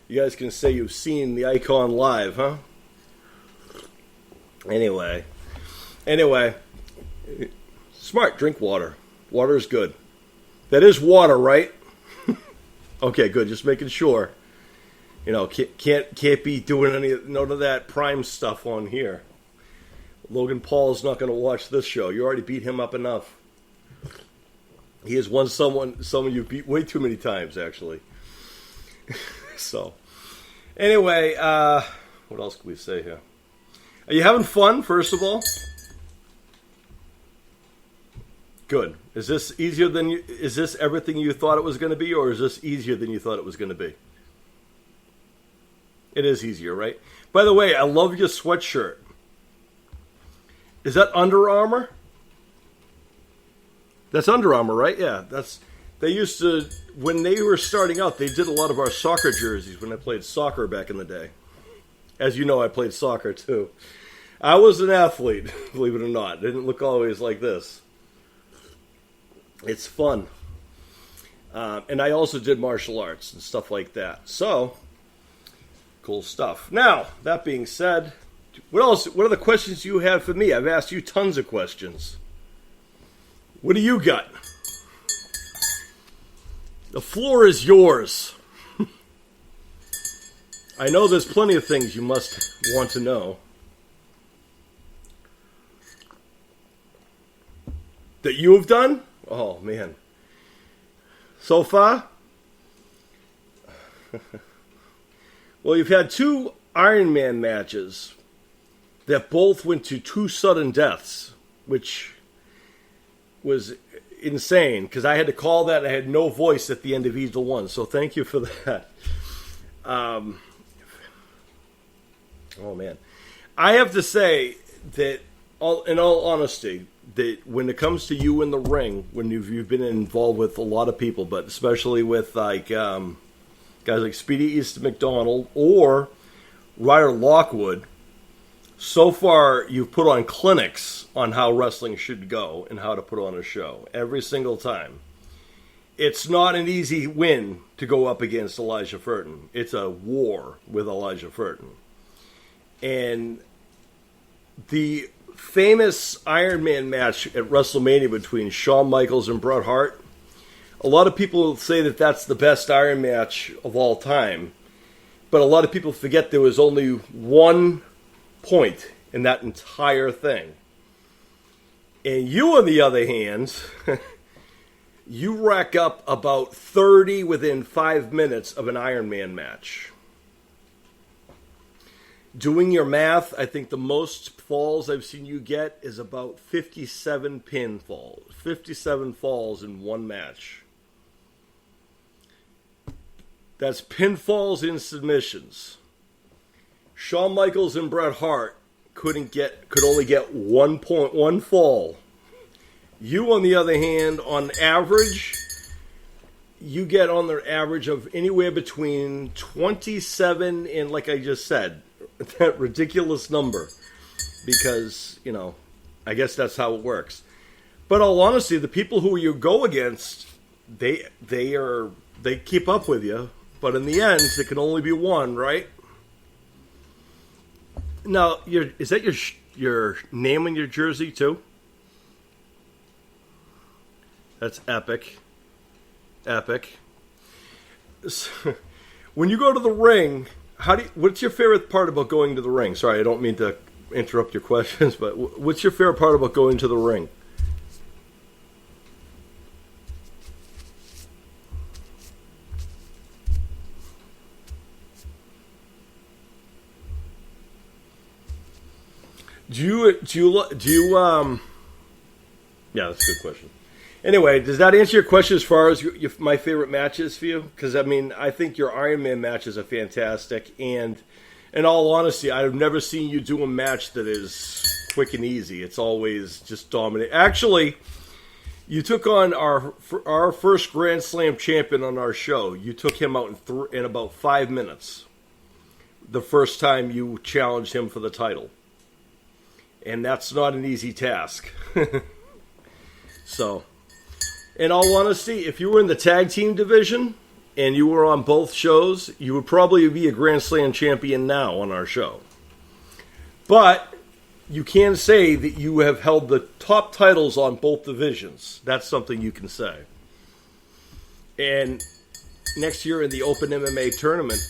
You guys can say you've seen the icon live, huh? Anyway. Smart, drink water. Water is good. That is water, right? Okay, good. Just making sure. Can't be doing none of that prime stuff on here. Logan Paul's not going to watch this show. You already beat him up enough. He has won someone you beat way too many times, actually. So, anyway, what else can we say here? Are you having fun, first of all? Good. Is this is this everything you thought it was going to be, or is this easier than you thought it was going to be? It is easier, right? By the way, I love your sweatshirt. Is that Under Armour? That's Under Armour, right? Yeah, they used to, when they were starting out, they did a lot of our soccer jerseys when I played soccer back in the day. As you know, I played soccer too. I was an athlete, believe it or not. It didn't look always like this. It's fun. And I also did martial arts and stuff like that. So, cool stuff. Now, that being said, what else? What are the questions you have for me? I've asked you tons of questions. What do you got? The floor is yours. I know there's plenty of things you must want to know. That you have done? Oh, man. So far? Well, you've had 2 Iron Man matches that both went to 2 sudden deaths, which was insane, because I had to call that. I had no voice at the end of either one, so thank you for that. Oh, man. I have to say that, in all honesty, that when it comes to you in the ring, when you've been involved with a lot of people, but especially with guys like Speedy Easton McDonald or Ryder Lockwood, so far you've put on clinics on how wrestling should go and how to put on a show every single time. It's not an easy win to go up against Elijah Furton. It's a war with Elijah Furton. And the famous Iron Man match at WrestleMania between Shawn Michaels and Bret Hart, a lot of people say that that's the best Iron match of all time. But a lot of people forget there was only one point in that entire thing. And you, on the other hand, you rack up about 30 within 5 minutes of an Iron Man match. Doing your math, I think the most falls I've seen you get is about 57 pinfalls. 57 falls in one match. That's pinfalls and submissions. Shawn Michaels and Bret Hart could only get 1 fall. You, on the other hand, on average, you get on the average of anywhere between 27 and, like I just said, that ridiculous number. Because, I guess that's how it works. But all honesty, the people who you go against, they keep up with you. But in the end, it can only be one, right? Now, is that your name on your jersey too? That's epic. Epic. So, when you go to the ring, what's your favorite part about going to the ring? Sorry, I don't mean to interrupt your questions, but what's your favorite part about going to the ring? Do you yeah, that's a good question. Anyway, does that answer your question as far as my favorite matches for you? Because, I mean, I think your Iron Man matches are fantastic. And in all honesty, I've never seen you do a match that is quick and easy. It's always just dominant. Actually, you took on our first Grand Slam champion on our show. You took him out in about 5 minutes. The first time you challenged him for the title. And that's not an easy task. So, in all honesty, if you were in the tag team division and you were on both shows, you would probably be a Grand Slam champion now on our show. But you can say that you have held the top titles on both divisions. That's something you can say. And next year in the Open MMA tournament,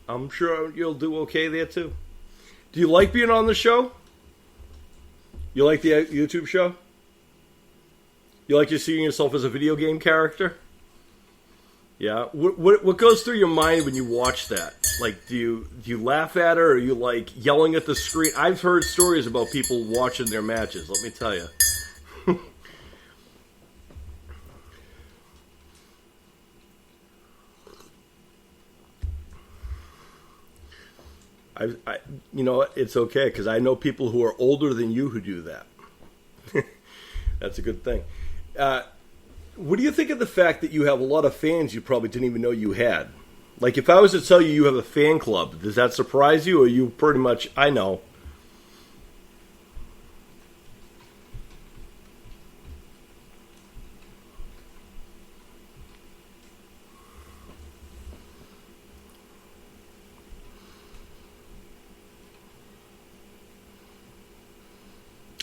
I'm sure you'll do okay there too. Do you like being on the show? You like the YouTube show? You like just seeing yourself as a video game character? Yeah. What goes through your mind when you watch that? Like, do you laugh at it, or are you like yelling at the screen? I've heard stories about people watching their matches. Let me tell you. You know, it's okay because I know people who are older than you who do that. That's a good thing. What do you think of the fact that you have a lot of fans you probably didn't even know you had? Like, if I was to tell you you have a fan club, does that surprise you, or are you pretty much, I know?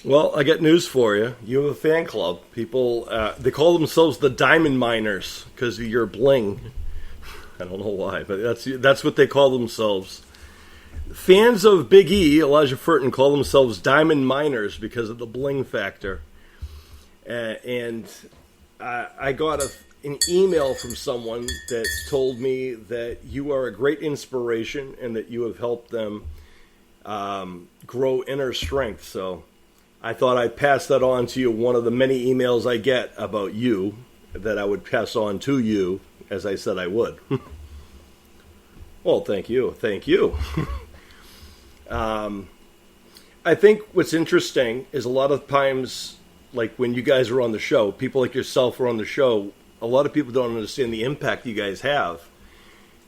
Well, I got news for you. You have a fan club. People, they call themselves the Diamond Miners because of your bling. I don't know why, but that's what they call themselves. Fans of Big E, Elijah Furton, call themselves Diamond Miners because of the bling factor. And I got an email from someone that told me that you are a great inspiration and that you have helped them grow inner strength. So I thought I'd pass that on to you. One of the many emails I get about you that I would pass on to you, as I said I would. Well, thank you. Thank you. I think what's interesting is a lot of times, like when you guys are on the show, people like yourself are on the show, a lot of people don't understand the impact you guys have.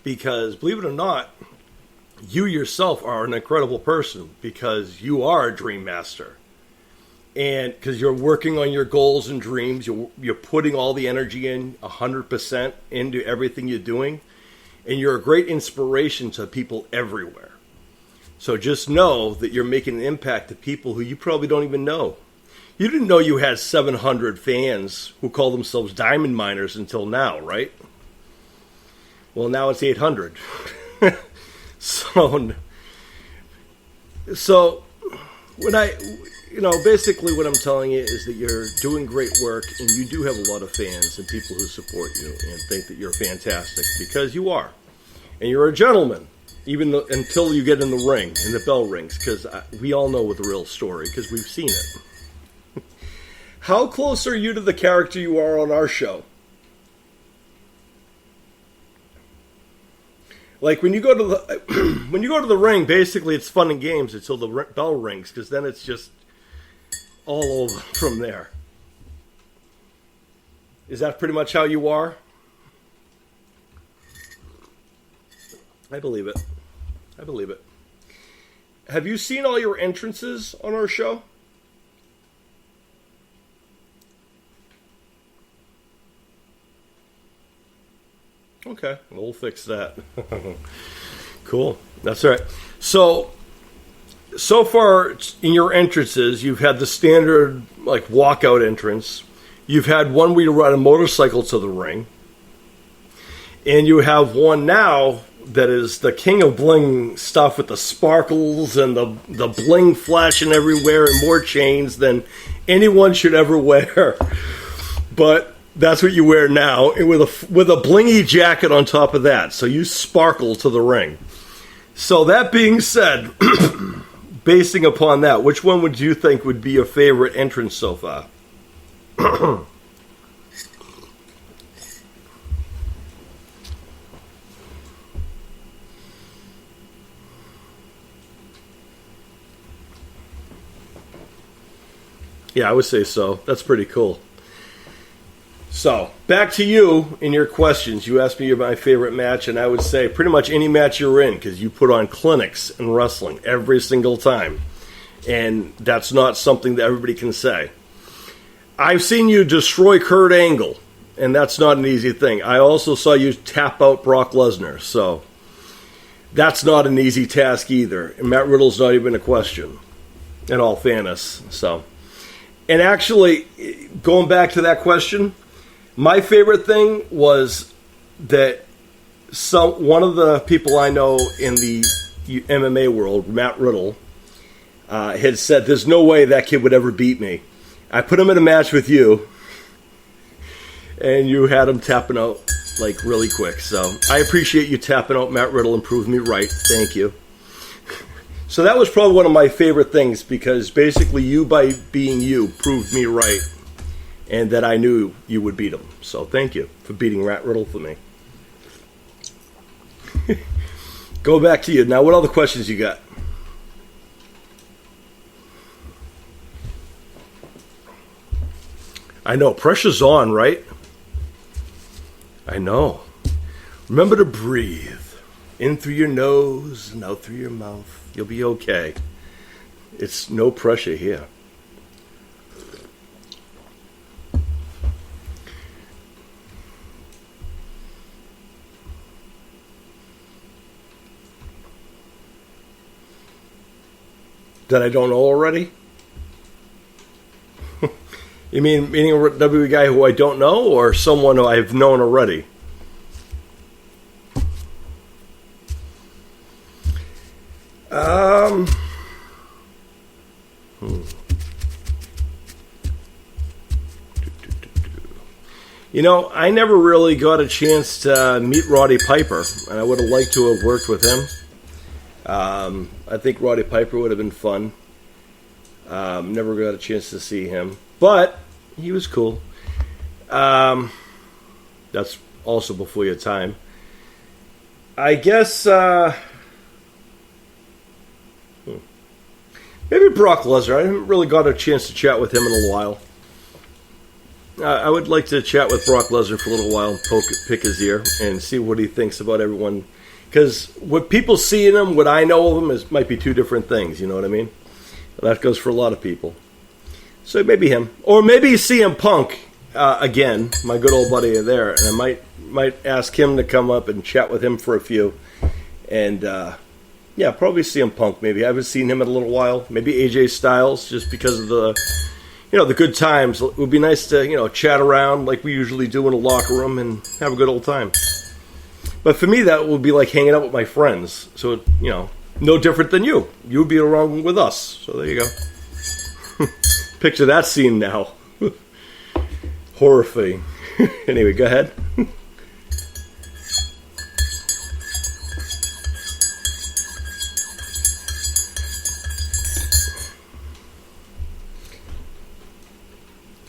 Because, believe it or not, you yourself are an incredible person because you are a dream master. And because you're working on your goals and dreams, you're putting all the energy in 100% into everything you're doing. And you're a great inspiration to people everywhere. So just know that you're making an impact to people who you probably don't even know. You didn't know you had 700 fans who call themselves Diamond Miners until now, right? Well, now it's 800. So basically what I'm telling you is that you're doing great work and you do have a lot of fans and people who support you and think that you're fantastic because you are. And you're a gentleman, until you get in the ring and the bell rings, because we all know the real story because we've seen it. How close are you to the character you are on our show? Like when you go to the ring, basically it's fun and games until the bell rings, because then it's just all over from there. Is that pretty much how you are? I believe it. I believe it. Have you seen all your entrances on our show? Okay, we'll fix that. Cool. That's all right. So far in your entrances, you've had the standard walkout entrance. You've had one where you ride a motorcycle to the ring. And you have one now that is the king of bling stuff with the sparkles and the bling flashing everywhere and more chains than anyone should ever wear. But that's what you wear now, and with a blingy jacket on top of that, so you sparkle to the ring. So that being said, basing upon that, which one would you think would be your favorite entrance so far? Yeah, I would say so. That's pretty cool. So, back to you in your questions. You asked me my favorite match, and I would say pretty much any match you're in, because you put on clinics in wrestling every single time. And that's not something that everybody can say. I've seen you destroy Kurt Angle, and that's not an easy thing. I also saw you tap out Brock Lesnar, so that's not an easy task either. And Matt Riddle's not even a question, in all fairness. So, and actually, going back to that question, my favorite thing was that one of the people I know in the MMA world, Matt Riddle, had said, "There's no way that kid would ever beat me." I put him in a match with you, and you had him tapping out like really quick. So I appreciate you tapping out Matt Riddle and proved me right. Thank you. So that was probably one of my favorite things, because basically you, by being you, proved me right, and that I knew you would beat him. So thank you for beating Matt Riddle for me. Go back to you. Now, what other questions you got? I know, pressure's on, right? I know. Remember to breathe. In through your nose and out through your mouth. You'll be okay. It's no pressure here. That I don't know already? You mean meaning a WWE guy who I don't know, or someone who I've known already? You know, I never really got a chance to meet Roddy Piper, and I would have liked to have worked with him. I think Roddy Piper would have been fun. Never got a chance to see him, but he was cool. That's also before your time. I guess maybe Brock Lesnar. I haven't really got a chance to chat with him in a while. I would like to chat with Brock Lesnar for a little while and pick his ear and see what he thinks about everyone. Because what people see in him, what I know of him, might be two different things. You know what I mean? That goes for a lot of people. So maybe him. Or maybe CM Punk again, my good old buddy there. And I might ask him to come up and chat with him for a few. And yeah, probably CM Punk maybe. I haven't seen him in a little while. Maybe AJ Styles, just because of the good times. It would be nice to, chat around like we usually do in a locker room and have a good old time. But for me, that would be like hanging out with my friends. So, no different than you. You would be around with us. So there you go. Picture that scene now. Horrifying. Anyway, go ahead.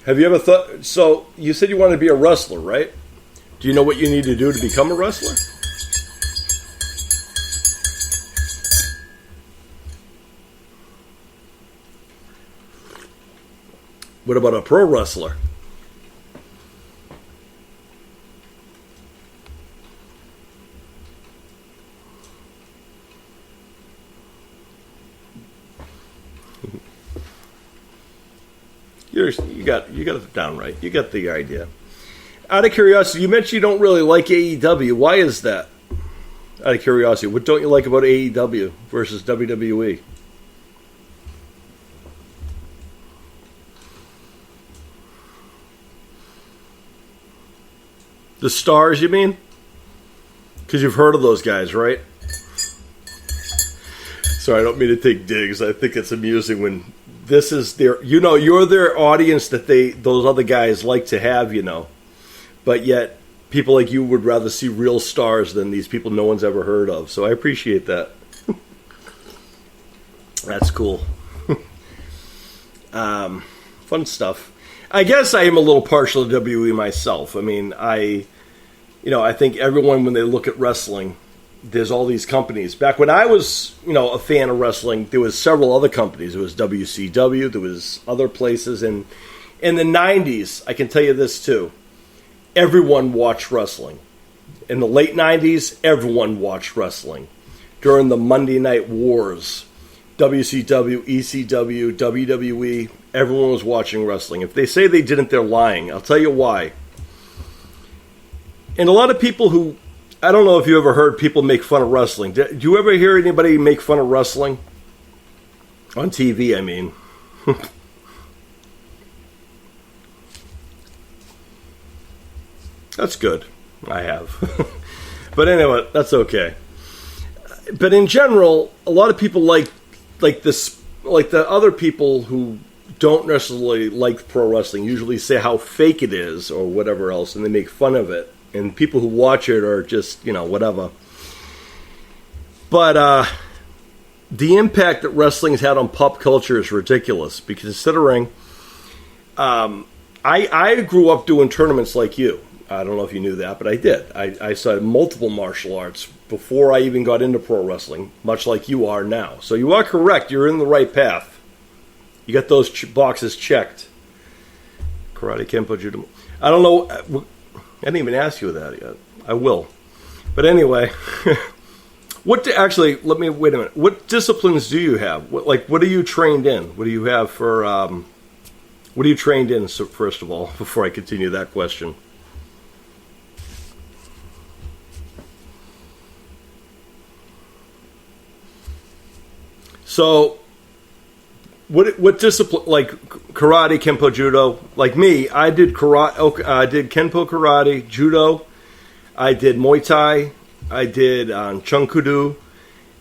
Have you ever thought... So, you said you wanted to be a wrestler, right? Do you know what you need to do to become a wrestler? What about a pro wrestler? You got it down right. You got the idea. Out of curiosity, you mentioned you don't really like AEW. Why is that? Out of curiosity, what don't you like about AEW versus WWE? The stars, you mean? Because you've heard of those guys, right? Sorry, I don't mean to take digs. I think it's amusing when this is their, you're their audience that those other guys like to have, but yet people like you would rather see real stars than these people no one's ever heard of. So I appreciate that. That's cool. Fun stuff. I guess I am a little partial to WWE myself. I mean, I think everyone, when they look at wrestling, there's all these companies. Back when I was, a fan of wrestling, there was several other companies. There was WCW, there was other places. And in the 90s, I can tell you this too, everyone watched wrestling. In the late 90s, everyone watched wrestling. During the Monday Night Wars, WCW, ECW, WWE, everyone was watching wrestling. If they say they didn't, they're lying. I'll tell you why. And a lot of people who, I don't know if you ever heard people make fun of wrestling. Do you ever hear anybody make fun of wrestling? On TV, I mean. That's good. I have. But anyway, that's okay. But in general, a lot of people like the other people who don't necessarily like pro wrestling usually say how fake it is or whatever else, and they make fun of it. And people who watch it are just, whatever. But the impact that wrestling's had on pop culture is ridiculous. Because considering I grew up doing tournaments like you. I don't know if you knew that, but I did. I started multiple martial arts before I even got into pro wrestling, much like you are now. So you are correct. You're in the right path. You got those boxes checked. Karate, Kempo, Judo. I don't know. I didn't even ask you that yet. I will. But anyway, wait a minute. What disciplines do you have? What are you trained in? What do you have for, what are you trained in, first of all, before I continue that question? So, what discipline, like karate, Kempo, Judo? Like me, I did karate. I did Kenpo karate, Judo. I did Muay Thai. I did Chung Kudo,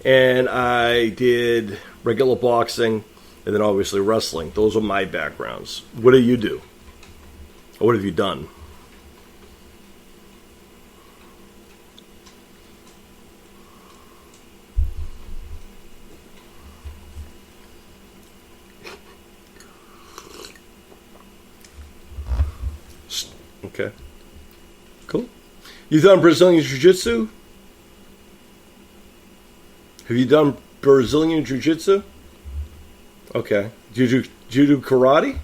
and I did regular boxing, and then obviously wrestling. Those are my backgrounds. What do you do? Or what have you done? Okay. Cool. You've done Brazilian Jiu-Jitsu? Have you done Brazilian Jiu-Jitsu? Okay. Do you do karate?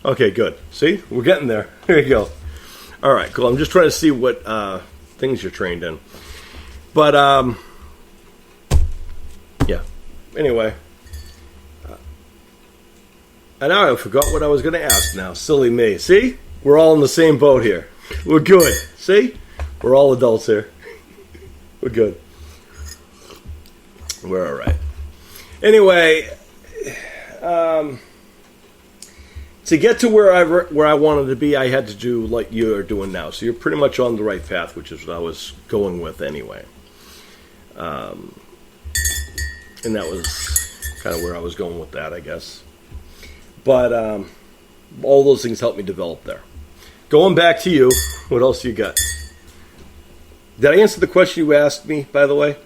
Okay, good. See? We're getting there. There you go. All right, cool. I'm just trying to see what things you're trained in. But, yeah. Anyway. And now I forgot what I was going to ask now. Silly me. See? We're all in the same boat here. We're good. See? We're all adults here. We're good. We're all right. Anyway, to get to where I wanted to be, I had to do like you're doing now. So you're pretty much on the right path, which is what I was going with anyway. And that was kind of where I was going with that, I guess. But all those things helped me develop there. Going back to you, what else you got? Did I answer the question you asked me, by the way?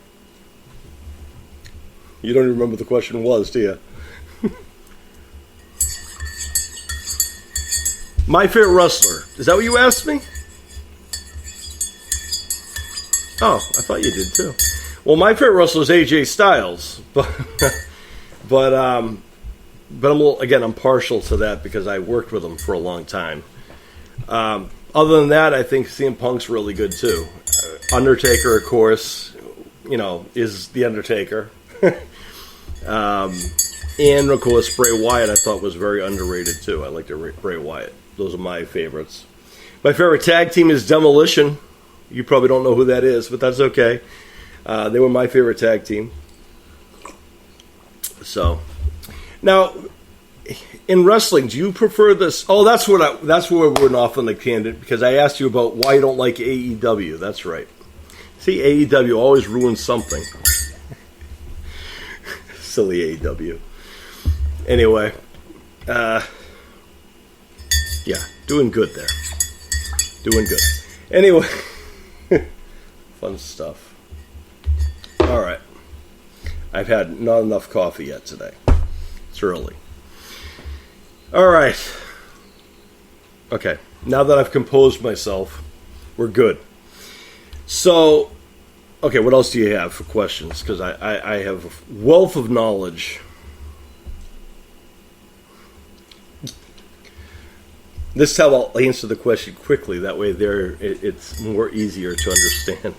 You don't even remember what the question was, do you? My favorite wrestler. Is that what you asked me? Oh, I thought you did too. Well, my favorite wrestler is AJ Styles, but I'm I'm partial to that because I worked with him for a long time. Other than that, I think CM Punk's really good too. Undertaker, of course, is the Undertaker. And of course, Bray Wyatt I thought was very underrated too. I liked Bray Wyatt. Those are my favorites. My favorite tag team is Demolition. You probably don't know who that is, but that's okay. They were my favorite tag team. So, now, in wrestling, do you prefer this? Oh, that's where we went off on the tangent because I asked you about why you don't like AEW. That's right. See, AEW always ruins something. Silly AEW. Anyway, yeah, doing good there. Doing good. Anyway, fun stuff. All right. I've had not enough coffee yet today. It's early. All right. Okay. Now that I've composed myself, we're good. So, okay, what else do you have for questions? Because I have a wealth of knowledge. This time I'll answer the question quickly. That way it's more easier to understand.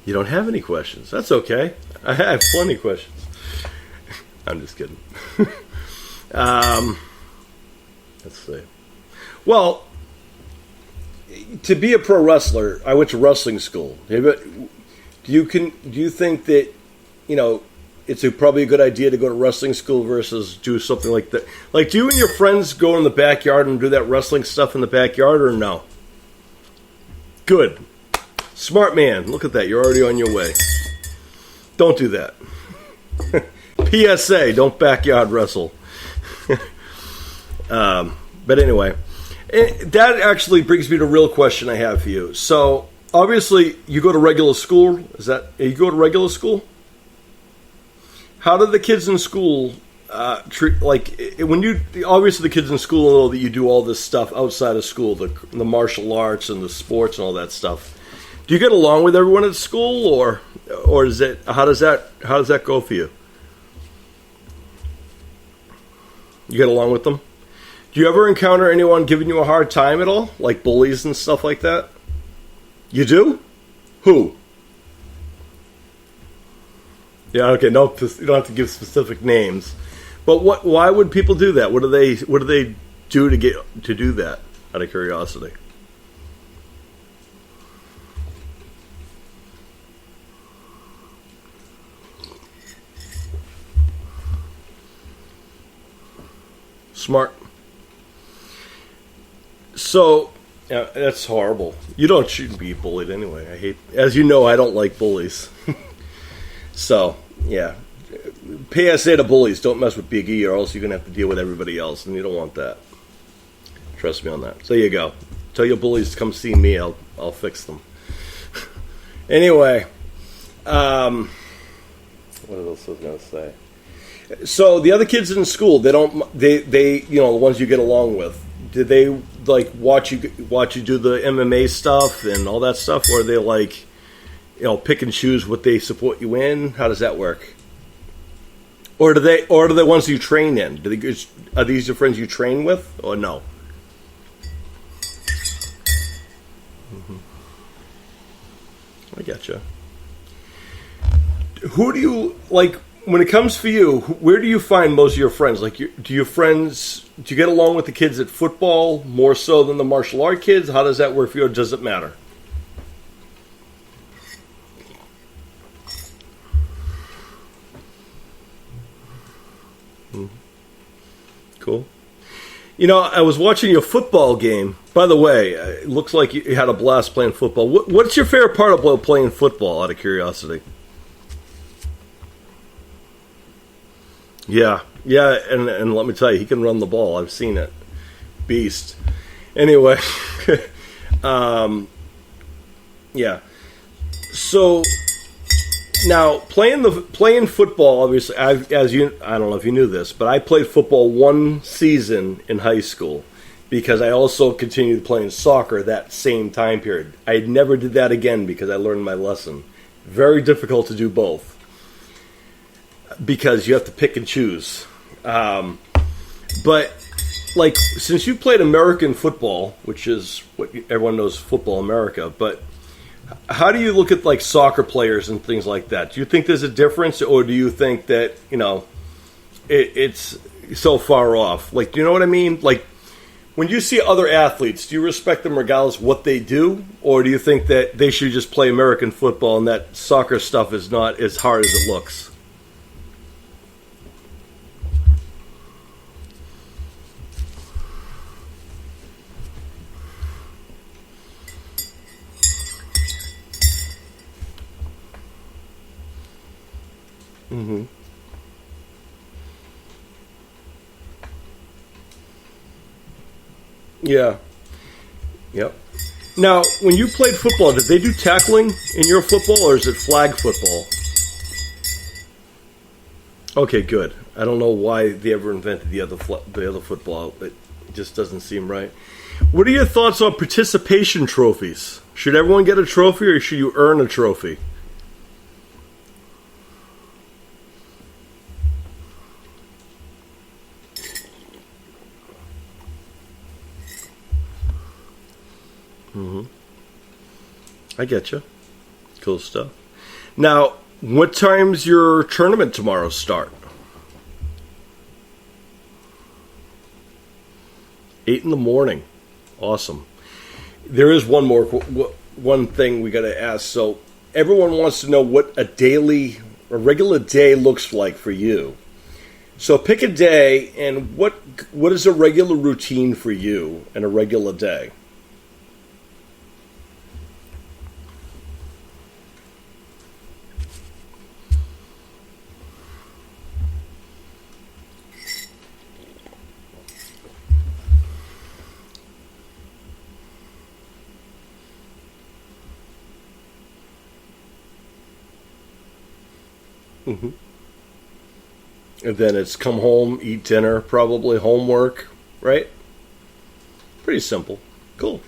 You don't have any questions. That's okay. I have plenty of questions. I'm just kidding. Let's see. Well, to be a pro wrestler, I went to wrestling school. Do you think that, it's probably a good idea to go to wrestling school versus do something like that? Like, do you and your friends go in the backyard and do that wrestling stuff in the backyard, or no? Good. Smart man. Look at that. You're already on your way. Don't do that. PSA, don't backyard wrestle. But anyway, that actually brings me to a real question I have for you. So, obviously, you go to regular school. You go to regular school? How do the kids in school treat, obviously the kids in school know that you do all this stuff outside of school, the martial arts and the sports and all that stuff. Do you get along with everyone at school, or is it, how does that go for you? You get along with them? Do you ever encounter anyone giving you a hard time at all, like bullies and stuff like that? You do? Who? Yeah, okay. No, you don't have to give specific names, but why would people do that? What do they do to do that? Out of curiosity. Smart. So, yeah, that's horrible. You shouldn't be bullied anyway. As you know, I don't like bullies. So, yeah. PSA to bullies, don't mess with Big E or else you're going to have to deal with everybody else, and you don't want that. Trust me on that. So there you go. Tell your bullies to come see me. I'll fix them. Anyway, what else was I going to say? So the other kids in school, they the ones you get along with, did they watch you do the MMA stuff and all that stuff, or are they pick and choose what they support you in? How does that work? Or are they the ones you train in? Are these your friends you train with, or no? Mm-hmm. I getcha. Who do you like? When it comes for you, where do you find most of your friends? Do you get along with the kids at football more so than the martial art kids? How does that work for you, or does it matter? Cool. I was watching your football game. By the way, it looks like you had a blast playing football. What's your favorite part about playing football, out of curiosity? Yeah, and let me tell you, he can run the ball. I've seen it. Beast. Anyway, yeah. So now playing football, obviously, I don't know if you knew this, but I played football one season in high school because I also continued playing soccer that same time period. I never did that again because I learned my lesson. Very difficult to do both, because you have to pick and choose. But, since you played American football, which is what everyone knows, Football America, but how do you look at, soccer players and things like that? Do you think there's a difference, or do you think that, it's so far off? Do you know what I mean? When you see other athletes, do you respect them regardless of what they do? Or do you think that they should just play American football and that soccer stuff is not as hard as it looks? Mm-hmm. Yeah. Yep. Now, when you played football, did they do tackling in your football, or is it flag football? Okay, good. I don't know why they ever invented the other football. It just doesn't seem right. What are your thoughts on participation trophies? Should everyone get a trophy, or should you earn a trophy? Mm-hmm. I get you. Cool stuff. Now, what time's your tournament tomorrow start? 8 in the morning. Awesome. There is one thing we got to ask. So everyone wants to know what a regular day looks like for you. So pick a day, and what is a regular routine for you in a regular day? Mm-hmm. And then it's come home, eat dinner, probably homework, right? Pretty simple. Cool.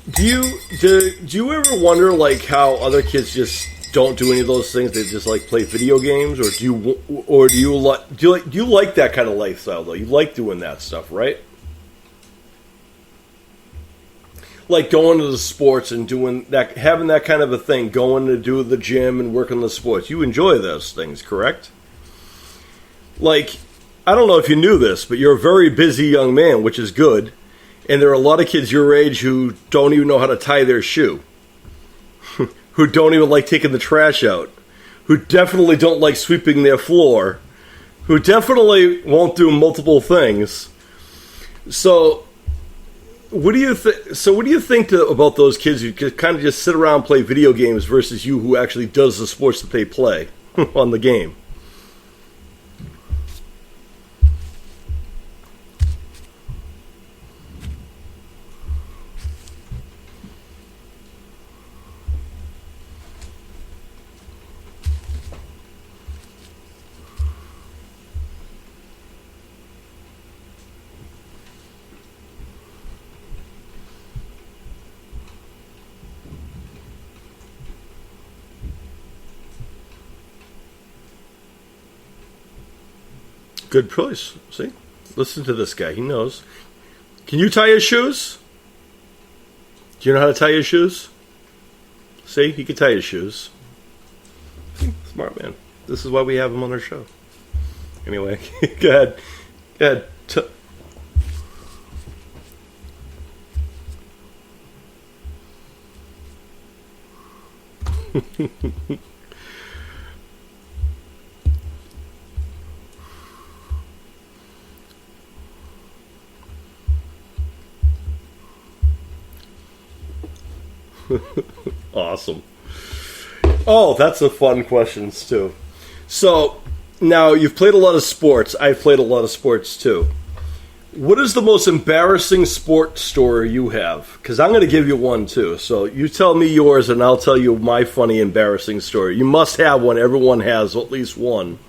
Do you ever wonder like how other kids just don't do any of those things? They just like play video games, or do you like that kind of lifestyle though? You like doing that stuff, right? Like going to the sports and doing that, having that kind of a thing, going to do the gym and working the sports. You enjoy those things, correct? Like, I don't know if you knew this, but you're a very busy young man, which is good. And there are a lot of kids your age who don't even know how to tie their shoe, who don't even like taking the trash out, who definitely don't like sweeping their floor, who definitely won't do multiple things. So what do you think about those kids who kind of just sit around and play video games versus you who actually does the sports that they play on the game? Good choice. See? Listen to this guy. He knows. Can you tie his shoes? Do you know how to tie his shoes? See? He can tie his shoes. Smart man. This is why we have him on our show. Anyway, go ahead. Go ahead. Awesome. Oh, that's a fun question too. So, now you've played a lot of sports. I've played a lot of sports too. What is the most embarrassing sport story you have? Because I'm going to give you one too. So you tell me yours and I'll tell you my funny, embarrassing story. You must have one. Everyone has at least one.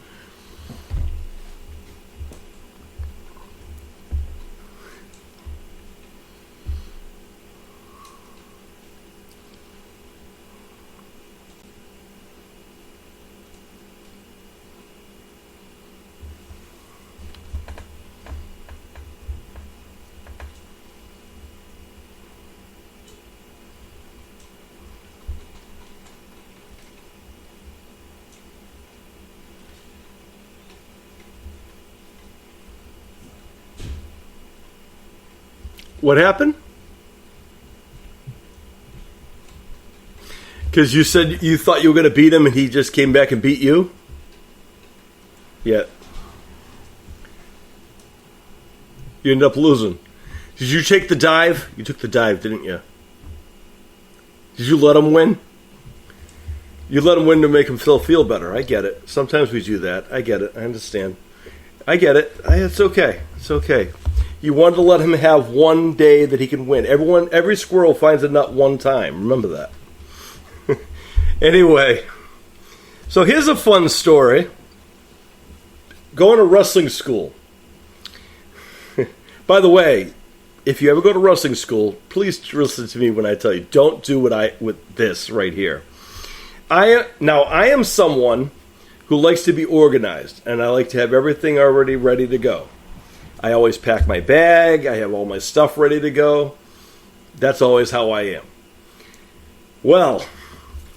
What happened? Because you said you thought you were going to beat him and he just came back and beat you? Yeah. You ended up losing. Did you take the dive? You took the dive, didn't you? Did you let him win? You let him win to make him feel better. I get it. Sometimes we do that. I get it. I understand. I get it. It's okay. It's okay. You wanted to let him have one day that he can win. Every squirrel finds a nut one time. Remember that. Anyway, so here's a fun story. Going to wrestling school. By the way, if you ever go to wrestling school, please listen to me when I tell you, don't do with this right here. I am someone who likes to be organized, and I like to have everything already ready to go. I always pack my bag. I have all my stuff ready to go. That's always how I am. Well,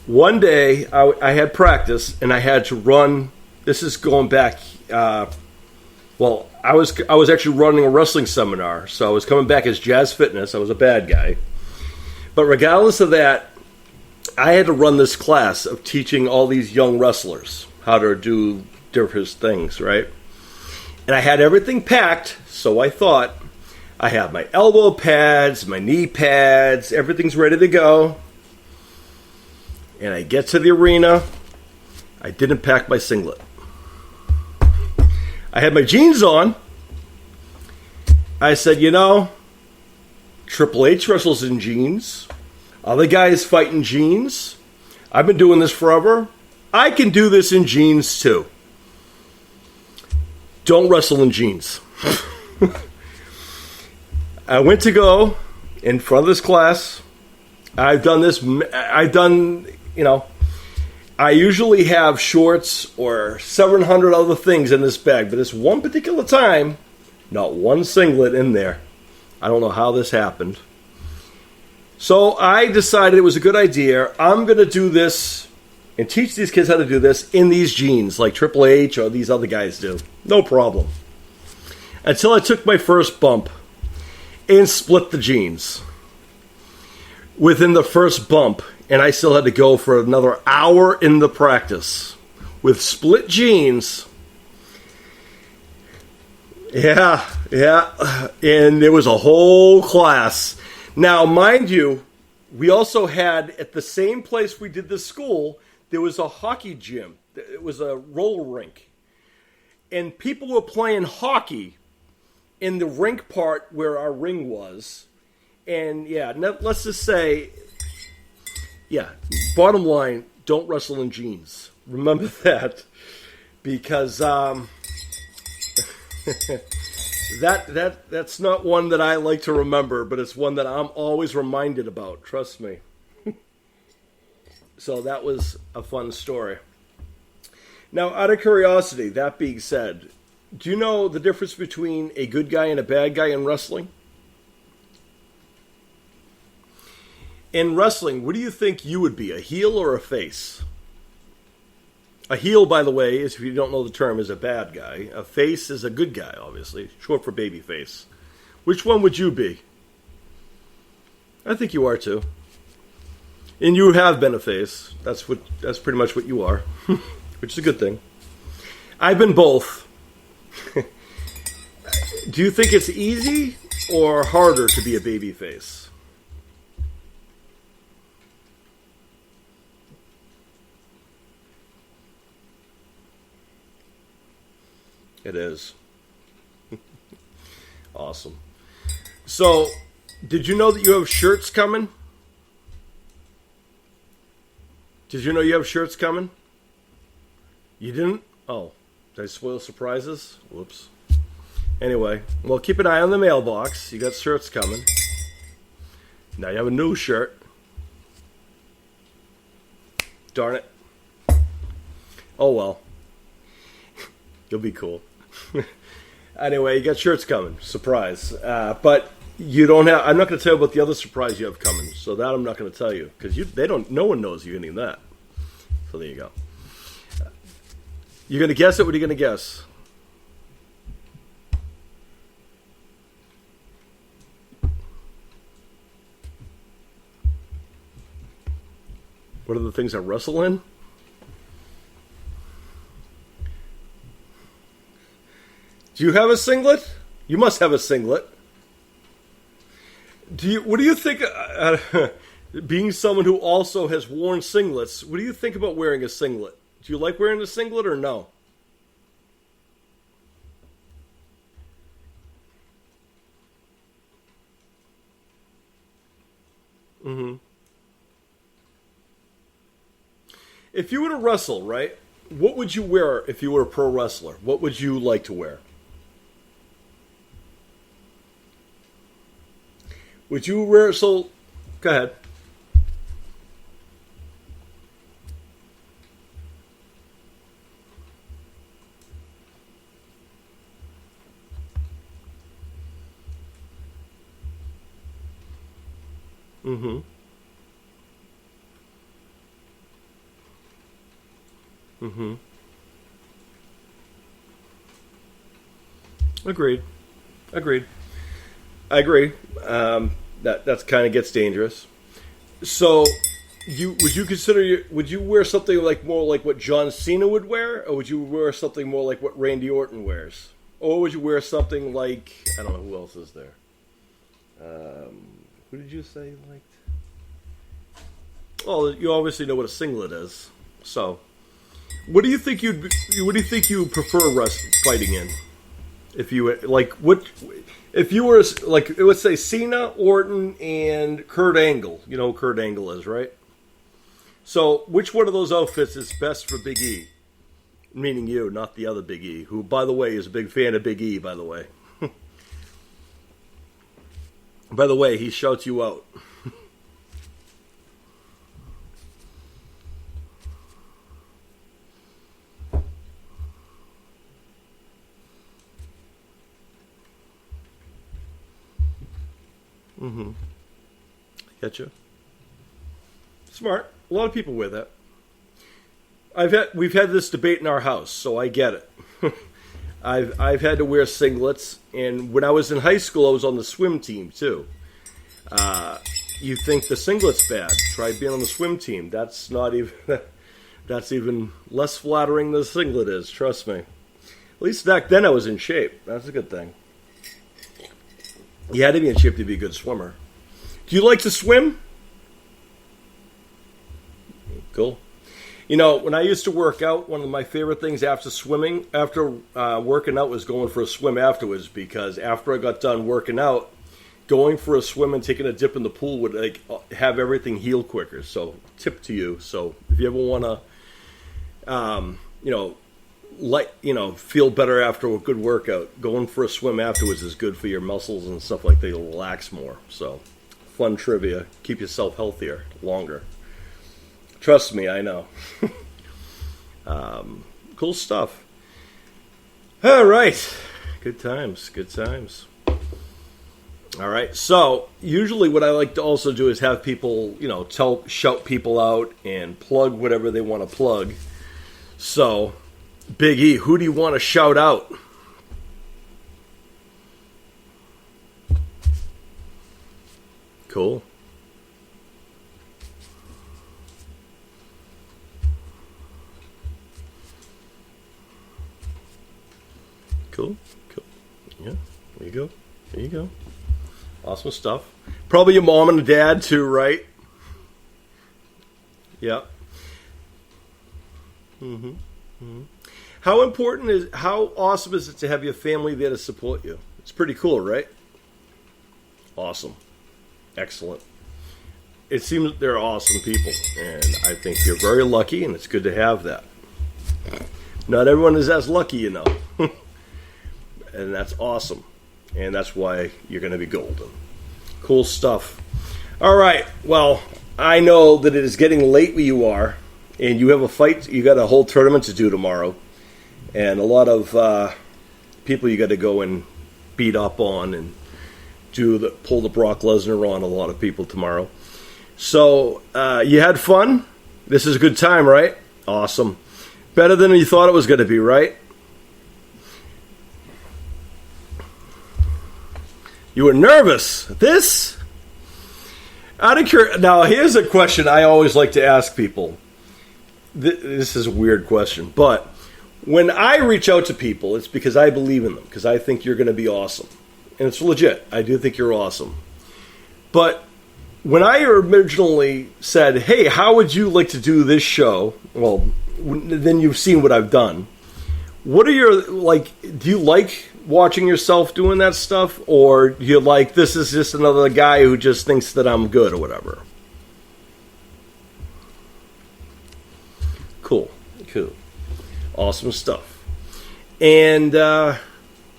one day I had practice, and I had to run. This is going back. I was actually running a wrestling seminar, so I was coming back as Jazz Fitness. I was a bad guy. But regardless of that, I had to run this class of teaching all these young wrestlers how to do different things, right? And I had everything packed, so I thought I have my elbow pads, my knee pads, everything's ready to go. And I get to the arena. I didn't pack my singlet. I had my jeans on. I said, Triple H wrestles in jeans. Other guys fight in jeans. I've been doing this forever. I can do this in jeans too. Don't wrestle in jeans. I went to go in front of this class. I usually have shorts or 700 other things in this bag, but this one particular time, not one singlet in there. I don't know how this happened. So I decided it was a good idea. I'm going to do this and teach these kids how to do this in these jeans like Triple H or these other guys do. No problem. Until I took my first bump and split the jeans. Within the first bump, and I still had to go for another hour in the practice with split jeans. Yeah. And there was a whole class. Now, mind you, we also had, at the same place we did this school, there was a hockey gym. It was a roller rink. And people were playing hockey in the rink part where our ring was. And, let's just say, bottom line, don't wrestle in jeans. Remember that. Because that's not one that I like to remember, but it's one that I'm always reminded about. Trust me. So that was a fun story. Now, out of curiosity, that being said, do you know the difference between a good guy and a bad guy in wrestling? In wrestling, what do you think you would be, a heel or a face? A heel, by the way, is, if you don't know the term, is a bad guy. A face is a good guy, obviously, short for baby face. Which one would you be? I think you are too. And you have been a face. That's pretty much what you are, which is a good thing. I've been both. Do you think it's easy or harder to be a baby face? It is. Awesome. So, did you know that you have shirts coming? Did you know you have shirts coming? You didn't? Oh, did I spoil surprises? Whoops. Anyway, well, keep an eye on the mailbox. You got shirts coming. Now you have a new shirt. Darn it. Oh, well. You'll be cool. Anyway, you got shirts coming. Surprise. But you don't have. I'm not going to tell you about the other surprise you have coming. So that I'm not going to tell you because no one knows you're getting that. So there you go. You're going to guess it? What are you going to guess? What are the things I wrestle in? Do you have a singlet? You must have a singlet. What do you think, being someone who also has worn singlets, what do you think about wearing a singlet? Do you like wearing a singlet or no? Mm-hmm. If you were to wrestle, right, what would you wear if you were a pro wrestler? What would you like to wear? Would you wear, so, go ahead. Mm-hmm. Mm-hmm. Agreed. Agreed. I agree. That's kind of gets dangerous. So, would you wear something like more like what John Cena would wear, or would you wear something more like what Randy Orton wears, or would you wear something like, I don't know who else is there. Who did you say you liked? Well, you obviously know what a singlet is. So, what do you think you prefer fighting in? If you like, what if you were like, let's say Cena, Orton, and Kurt Angle? You know who Kurt Angle is, right? So, which one of those outfits is best for Big E? Meaning you, not the other Big E, who, by the way, is a big fan of Big E. By the way, he shouts you out. Mm-hmm. Getcha. Smart. A lot of people wear that. We've had this debate in our house, so I get it. I've had to wear singlets, and when I was in high school, I was on the swim team too. You think the singlet's bad? Try being on the swim team. That's not even. That's even less flattering than the singlet is. Trust me. At least back then, I was in shape. That's a good thing. You had to be in shape to be a good swimmer. Do you like to swim? Cool. You know, when I used to work out, one of my favorite things after working out was going for a swim afterwards, because after I got done working out, going for a swim and taking a dip in the pool would have everything heal quicker. So, tip to you. So, if you ever want to, feel better after a good workout, going for a swim afterwards is good for your muscles and stuff like that. You'll relax more. So, fun trivia. Keep yourself healthier longer. Trust me, I know. Cool stuff. All right. Good times. Good times. All right. So, usually what I like to also do is have people, shout people out and plug whatever they want to plug. So, Big E, who do you want to shout out? Cool. Cool. Yeah, there you go. There you go. Awesome stuff. Probably your mom and dad too, right? Yeah. Mm-hmm. Mm-hmm. How awesome is it to have your family there to support you? It's pretty cool, right? Awesome. Excellent. It seems they're awesome people, and I think you're very lucky, and it's good to have that. Not everyone is as lucky, you know. And that's awesome. And that's why you're going to be golden. Cool stuff. All right. Well, I know that it is getting late where you are, and you have a fight. You got a whole tournament to do tomorrow, and a lot of people you got to go and beat up on and pull the Brock Lesnar on a lot of people tomorrow. So you had fun. This is a good time, right? Awesome. Better than you thought it was going to be, right? You were nervous. Out of curiosity, now here's a question I always like to ask people. This is a weird question, but when I reach out to people, it's because I believe in them, because I think you're going to be awesome. And it's legit. I do think you're awesome. But when I originally said, hey, how would you like to do this show? Well, then you've seen what I've done. What are your, do you like watching yourself doing that stuff? Or do you like, this is just another guy who just thinks that I'm good or whatever? Cool. Awesome stuff. And,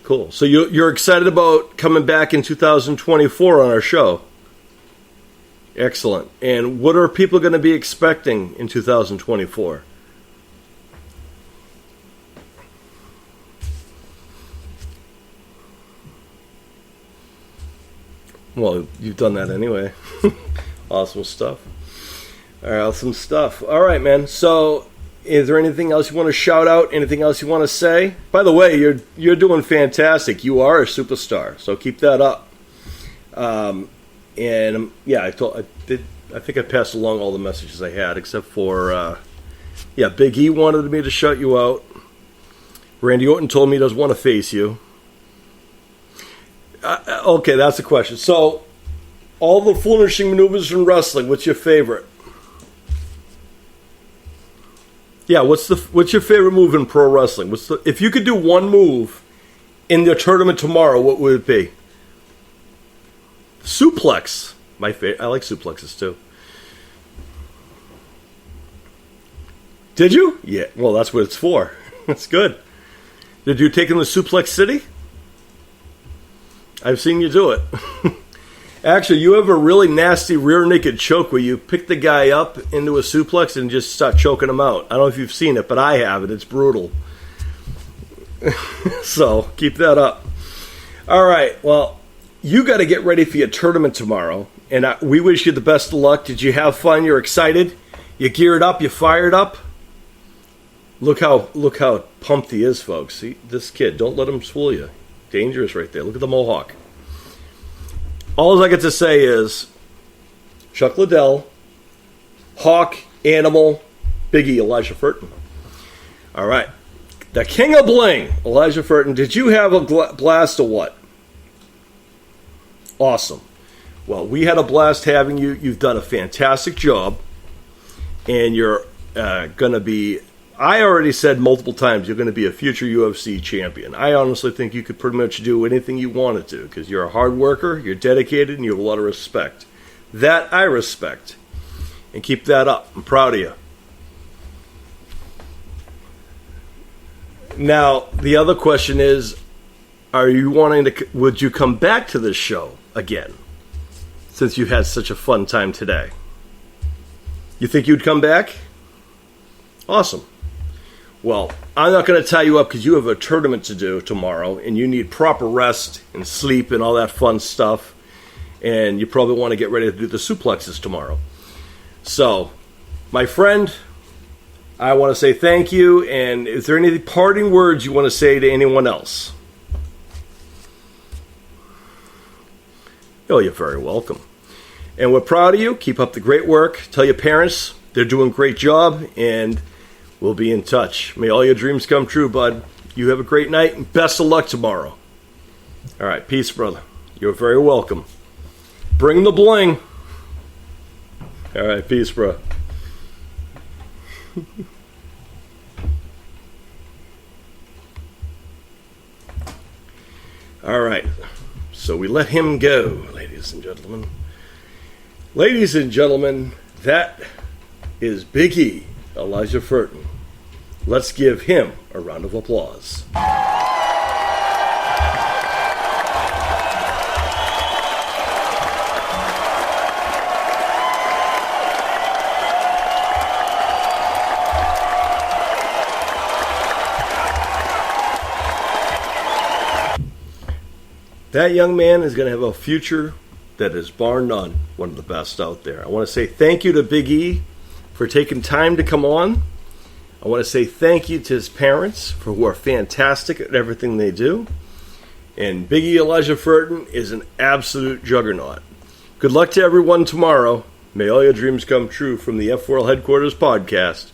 cool. So you're excited about coming back in 2024 on our show? Excellent. And what are people going to be expecting in 2024? Well, you've done that anyway. Awesome stuff. All right, awesome stuff. All right, man. So, is there anything else you want to shout out? Anything else you want to say? By the way, you're doing fantastic. You are a superstar. So keep that up. And yeah, I think I passed along all the messages I had, except for Big E wanted me to shout you out. Randy Orton told me he doesn't want to face you. Okay, that's the question. So, all the finishing maneuvers in wrestling, what's your favorite? Yeah, what's your favorite move in pro wrestling? If you could do one move in the tournament tomorrow, what would it be? Suplex. My favorite. I like suplexes too. Did you? Yeah. Well, that's what it's for. That's good. Did you take him to Suplex City? I've seen you do it. Actually, you have a really nasty rear naked choke where you pick the guy up into a suplex and just start choking him out. I don't know if you've seen it, but I have it. It's brutal. So, keep that up. All right. Well, you got to get ready for your tournament tomorrow. And we wish you the best of luck. Did you have fun? You're excited? You geared up? You fired up? Look how pumped he is, folks. See, this kid, don't let him fool you. Dangerous right there. Look at the mohawk. All I get to say is Chuck Liddell, Hawk, Animal, Biggie, Elijah Furton. All right. The king of bling, Elijah Furton. Did you have a blast or what? Awesome. Well, we had a blast having you. You've done a fantastic job. And you're going to be, I already said multiple times, you're going to be a future UFC champion. I honestly think you could pretty much do anything you wanted to because you're a hard worker, you're dedicated, and you have a lot of respect. That I respect. And keep that up. I'm proud of you. Now, the other question is, would you come back to this show again? Since you had such a fun time today. You think you'd come back? Awesome. Well, I'm not going to tie you up because you have a tournament to do tomorrow and you need proper rest and sleep and all that fun stuff. And you probably want to get ready to do the suplexes tomorrow. So, my friend, I want to say thank you. And is there any parting words you want to say to anyone else? Oh, you're very welcome. And we're proud of you. Keep up the great work. Tell your parents they're doing a great job. And we'll be in touch. May all your dreams come true, bud. You have a great night, and best of luck tomorrow. All right, peace, brother. You're very welcome. Bring the bling. All right, peace, bro. All right, so we let him go, ladies and gentlemen. Ladies and gentlemen, that is Big E, Elijah Furton. Let's give him a round of applause. That young man is going to have a future that is bar none one of the best out there. I want to say thank you to Big E for taking time to come on. I want to say thank you to his parents who are fantastic at everything they do. And Big E Elijah Furton is an absolute juggernaut. Good luck to everyone tomorrow. May all your dreams come true from the F4L Headquarters podcast.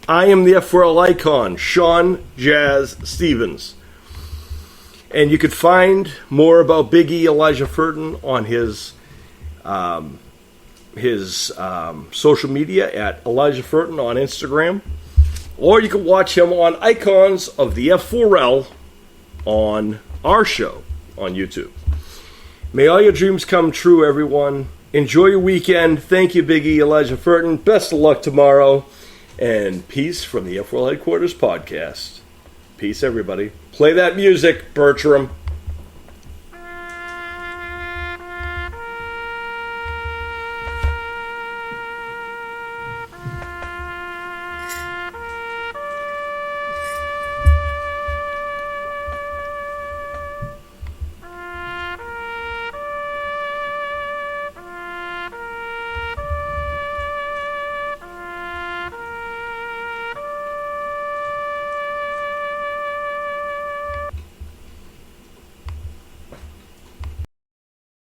I am the F4L icon, Sean Jazz Stevens. And you could find more about Big E Elijah Furton on his social media at Elijah Furton on Instagram. Or you can watch him on Icons of the F4L on our show on YouTube. May all your dreams come true, everyone. Enjoy your weekend. Thank you, Big E Elijah Furton. Best of luck tomorrow. And peace from the F4L Headquarters podcast. Peace, everybody. Play that music, Bertram.